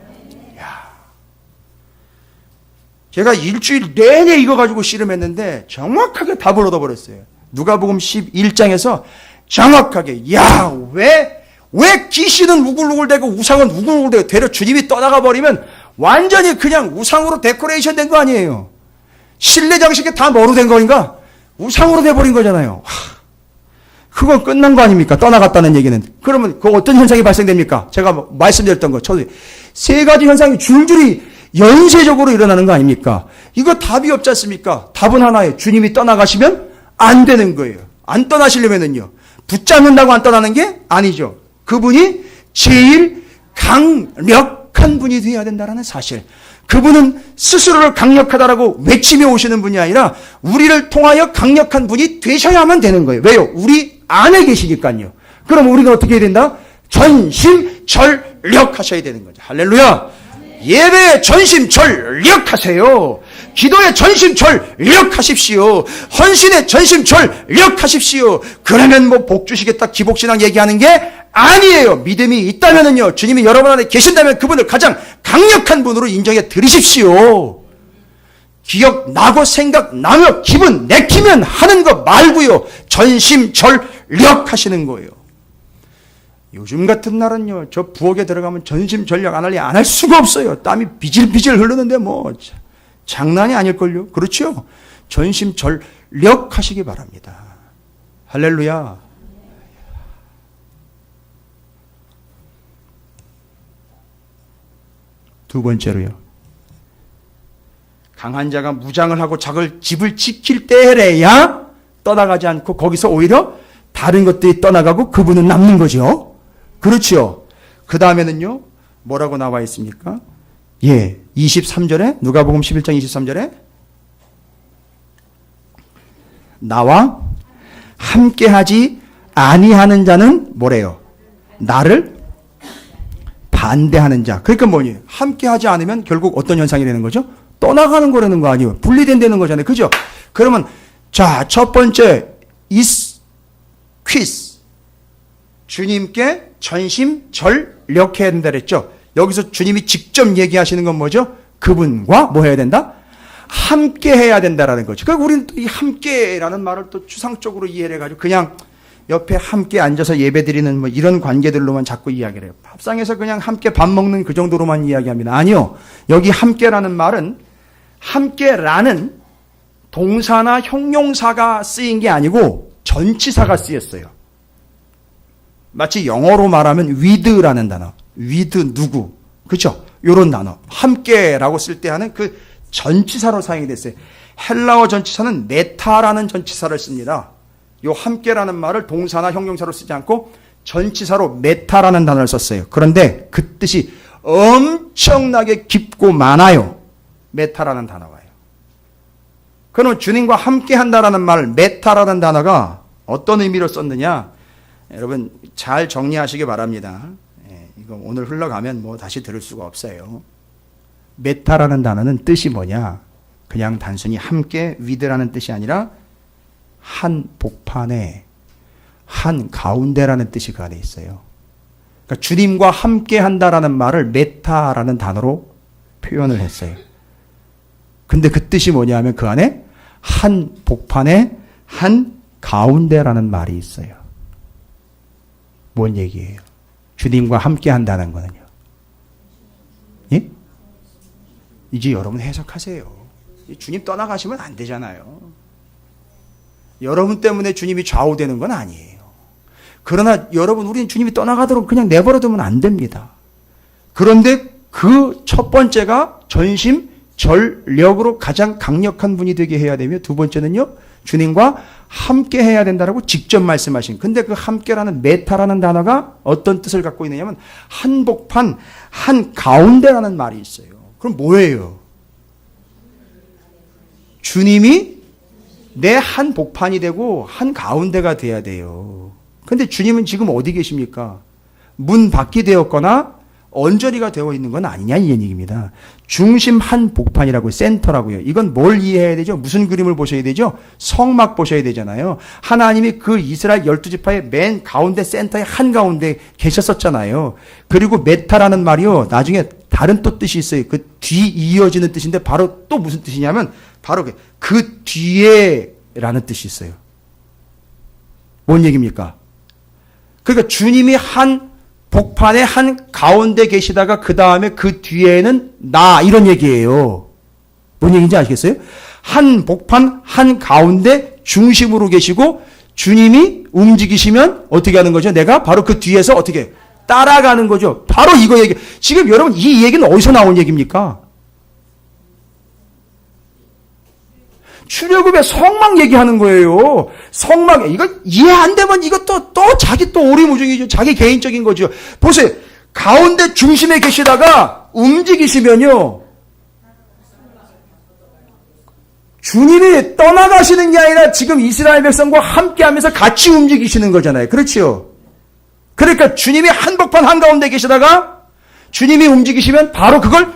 제가 일주일 내내 이거 가지고 씨름했는데 정확하게 답을 얻어버렸어요. 누가복음 11장에서 정확하게 왜 귀신은 우글우글대고 우상은 우글우글대고 되려 주님이 떠나가 버리면 완전히 그냥 우상으로 데코레이션 된 거 아니에요. 실내 장식에 다 뭐로 된 거인가? 우상으로 돼버린 거잖아요. 그건 끝난 거 아닙니까? 떠나갔다는 얘기는. 그러면 그 어떤 현상이 발생됩니까? 제가 말씀드렸던 거 저도 세 가지 현상이 줄줄이 연쇄적으로 일어나는 거 아닙니까? 이거 답이 없지 않습니까? 답은 하나예요. 주님이 떠나가시면 안 되는 거예요. 안 떠나시려면은요. 붙잡는다고 안 떠나는 게 아니죠. 그분이 제일 강력한 분이 되어야 된다는 사실. 그분은 스스로를 강력하다라고 외치며 오시는 분이 아니라 우리를 통하여 강력한 분이 되셔야만 되는 거예요. 왜요? 우리 안에 계시니까요. 그럼 우리는 어떻게 해야 된다? 전심전력하셔야 되는 거죠. 할렐루야. 예배에 전심전력하세요. 기도에 전심전력하십시오. 헌신에 전심전력하십시오. 그러면 뭐 복 주시겠다 기복신앙 얘기하는 게 아니에요. 믿음이 있다면은요. 주님이 여러분 안에 계신다면 그분을 가장 강력한 분으로 인정해 드리십시오. 기억나고 생각나며 기분 내키면 하는 거 말고요. 전심전력하시는 거예요. 요즘 같은 날은요, 저 부엌에 들어가면 전심전력 안 할 수가 없어요. 땀이 비질비질 흐르는데 뭐 장난이 아닐걸요. 그렇죠? 전심전력 하시기 바랍니다. 할렐루야. 두 번째로요. 강한 자가 무장을 하고 집을 지킬 때래야 떠나가지 않고 거기서 오히려 다른 것들이 떠나가고 그분은 남는 거죠. 그렇죠. 그 다음에는요, 뭐라고 나와 있습니까? 23절에, 누가복음 11장 23절에, 나와 함께하지 아니하는 자는 뭐래요? 나를 반대하는 자. 그러니까 뭐니? 함께하지 않으면 결국 어떤 현상이 되는 거죠? 떠나가는 거라는 거 아니에요? 분리된다는 거잖아요. 그죠? 그러면, 자, 첫 번째, 퀴즈. 주님께 전심전력해야 된다 그랬죠. 여기서 주님이 직접 얘기하시는 건 뭐죠? 그분과 뭐 해야 된다? 함께 해야 된다라는 거죠. 그러니까 우리는 또 이 함께라는 말을 또 추상적으로 이해를 해가지고 그냥 옆에 함께 앉아서 예배드리는 뭐 이런 관계들로만 자꾸 이야기를 해요. 밥상에서 그냥 함께 밥 먹는 그 정도로만 이야기합니다. 아니요. 여기 함께라는 말은 함께라는 동사나 형용사가 쓰인 게 아니고 전치사가 쓰였어요. 마치 영어로 말하면 with라는 단어. with 누구. 그렇죠? 이런 단어. 함께라고 쓸 때 하는 그 전치사로 사용이 됐어요. 헬라어 전치사는 메타라는 전치사를 씁니다. 요 함께라는 말을 동사나 형용사로 쓰지 않고 전치사로 메타라는 단어를 썼어요. 그런데 그 뜻이 엄청나게 깊고 많아요. 메타라는 단어가요. 그러면 주님과 함께 한다라는 말, 메타라는 단어가 어떤 의미로 썼느냐? 여러분 잘 정리하시기 바랍니다. 이거 오늘 흘러가면 뭐 다시 들을 수가 없어요. 메타라는 단어는 뜻이 뭐냐? 그냥 단순히 함께 with라는 뜻이 아니라 한 복판에 한 가운데라는 뜻이 그 안에 있어요. 그러니까 주님과 함께 한다라는 말을 메타라는 단어로 표현을 했어요. 근데 그 뜻이 뭐냐 하면 그 안에 한 복판에 한 가운데라는 말이 있어요. 뭔 얘기예요? 주님과 함께 한다는 거는요. 예? 이제 여러분 해석하세요. 주님 떠나가시면 안 되잖아요. 여러분 때문에 주님이 좌우되는 건 아니에요. 그러나 여러분, 우리는 주님이 떠나가도록 그냥 내버려두면 안 됩니다. 그런데 그 첫 번째가 전심 전력으로 가장 강력한 분이 되게 해야 되며, 두 번째는요, 주님과 함께 해야 된다라고 직접 말씀하신. 근데 그 함께라는 메타라는 단어가 어떤 뜻을 갖고 있느냐면 한복판 한가운데라는 말이 있어요. 그럼 뭐예요? 주님이 내 한복판이 되고 한가운데가 돼야 돼요. 근데 주님은 지금 어디 계십니까? 문 밖이 되었거나 언저리가 되어 있는 건 아니냐 이 얘기입니다. 중심 한복판이라고요. 센터라고요. 이건 뭘 이해해야 되죠? 무슨 그림을 보셔야 되죠? 성막 보셔야 되잖아요. 하나님이 그 이스라엘 12지파의 맨 가운데 센터의 한가운데 계셨었잖아요. 그리고 메타라는 말이요, 나중에 다른 또 뜻이 있어요. 그 뒤 이어지는 뜻인데 바로 또 무슨 뜻이냐면 바로 그 뒤에라는 뜻이 있어요. 뭔 얘기입니까? 그러니까 주님이 한 복판의 한 가운데 계시다가 그 다음에 그 뒤에는 나, 이런 얘기예요. 뭔 얘기인지 아시겠어요? 한 복판 한 가운데 중심으로 계시고 주님이 움직이시면 어떻게 하는 거죠? 내가 바로 그 뒤에서 어떻게 따라가는 거죠. 바로 이거 얘기. 지금 여러분 이 얘기는 어디서 나온 얘기입니까? 출애굽의 성막 얘기하는 거예요. 성막, 이거 이해 안 되면 이것도 또 자기 또 오리무중이죠. 자기 개인적인 거죠. 보세요. 가운데 중심에 계시다가 움직이시면요, 주님이 떠나가시는 게 아니라 지금 이스라엘 백성과 함께 하면서 같이 움직이시는 거잖아요. 그렇지요? 그러니까 주님이 한복판 한가운데 계시다가 주님이 움직이시면 바로 그걸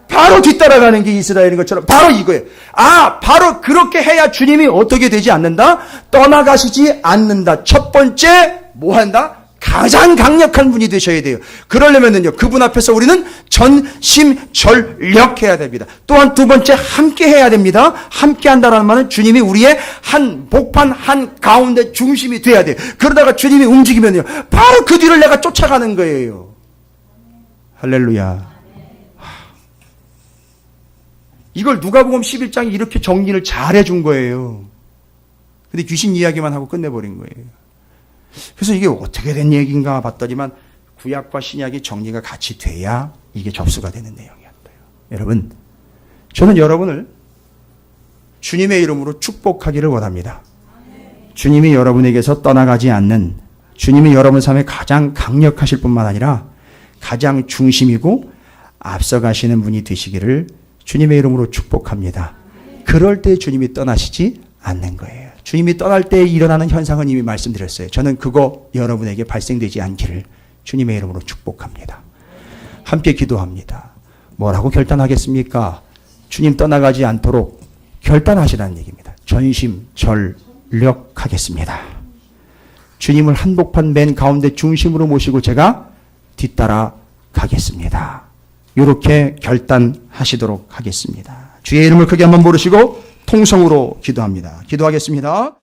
바로 뒤따라가는 게 이스라엘인 것처럼 바로 이거예요. 아, 바로 그렇게 해야 주님이 어떻게 되지 않는다? 떠나가시지 않는다. 첫 번째 뭐 한다? 가장 강력한 분이 되셔야 돼요. 그러려면은요, 그분 앞에서 우리는 전심전력해야 됩니다. 또한 두 번째, 함께 해야 됩니다. 함께 한다라는 말은 주님이 우리의 한 복판 한 가운데 중심이 돼야 돼요. 그러다가 주님이 움직이면요, 바로 그 뒤를 내가 쫓아가는 거예요. 할렐루야. 이걸 누가복음 11장이 이렇게 정리를 잘 해준 거예요. 근데 귀신 이야기만 하고 끝내버린 거예요. 그래서 이게 어떻게 된 얘기인가 봤더니만 구약과 신약이 정리가 같이 돼야 이게 접수가 되는 내용이었어요. 여러분, 저는 여러분을 주님의 이름으로 축복하기를 원합니다. 주님이 여러분에게서 떠나가지 않는, 주님이 여러분 삶에 가장 강력하실 뿐만 아니라 가장 중심이고 앞서가시는 분이 되시기를 주님의 이름으로 축복합니다. 그럴 때 주님이 떠나시지 않는 거예요. 주님이 떠날 때 일어나는 현상은 이미 말씀드렸어요. 저는 그거 여러분에게 발생되지 않기를 주님의 이름으로 축복합니다. 함께 기도합니다. 뭐라고 결단하겠습니까? 주님 떠나가지 않도록 결단하시라는 얘기입니다. 전심전력하겠습니다. 주님을 한복판 맨 가운데 중심으로 모시고 제가 뒤따라 가겠습니다. 이렇게 결단하시도록 하겠습니다. 주의 이름을 크게 한번 부르시고 통성으로 기도합니다. 기도하겠습니다.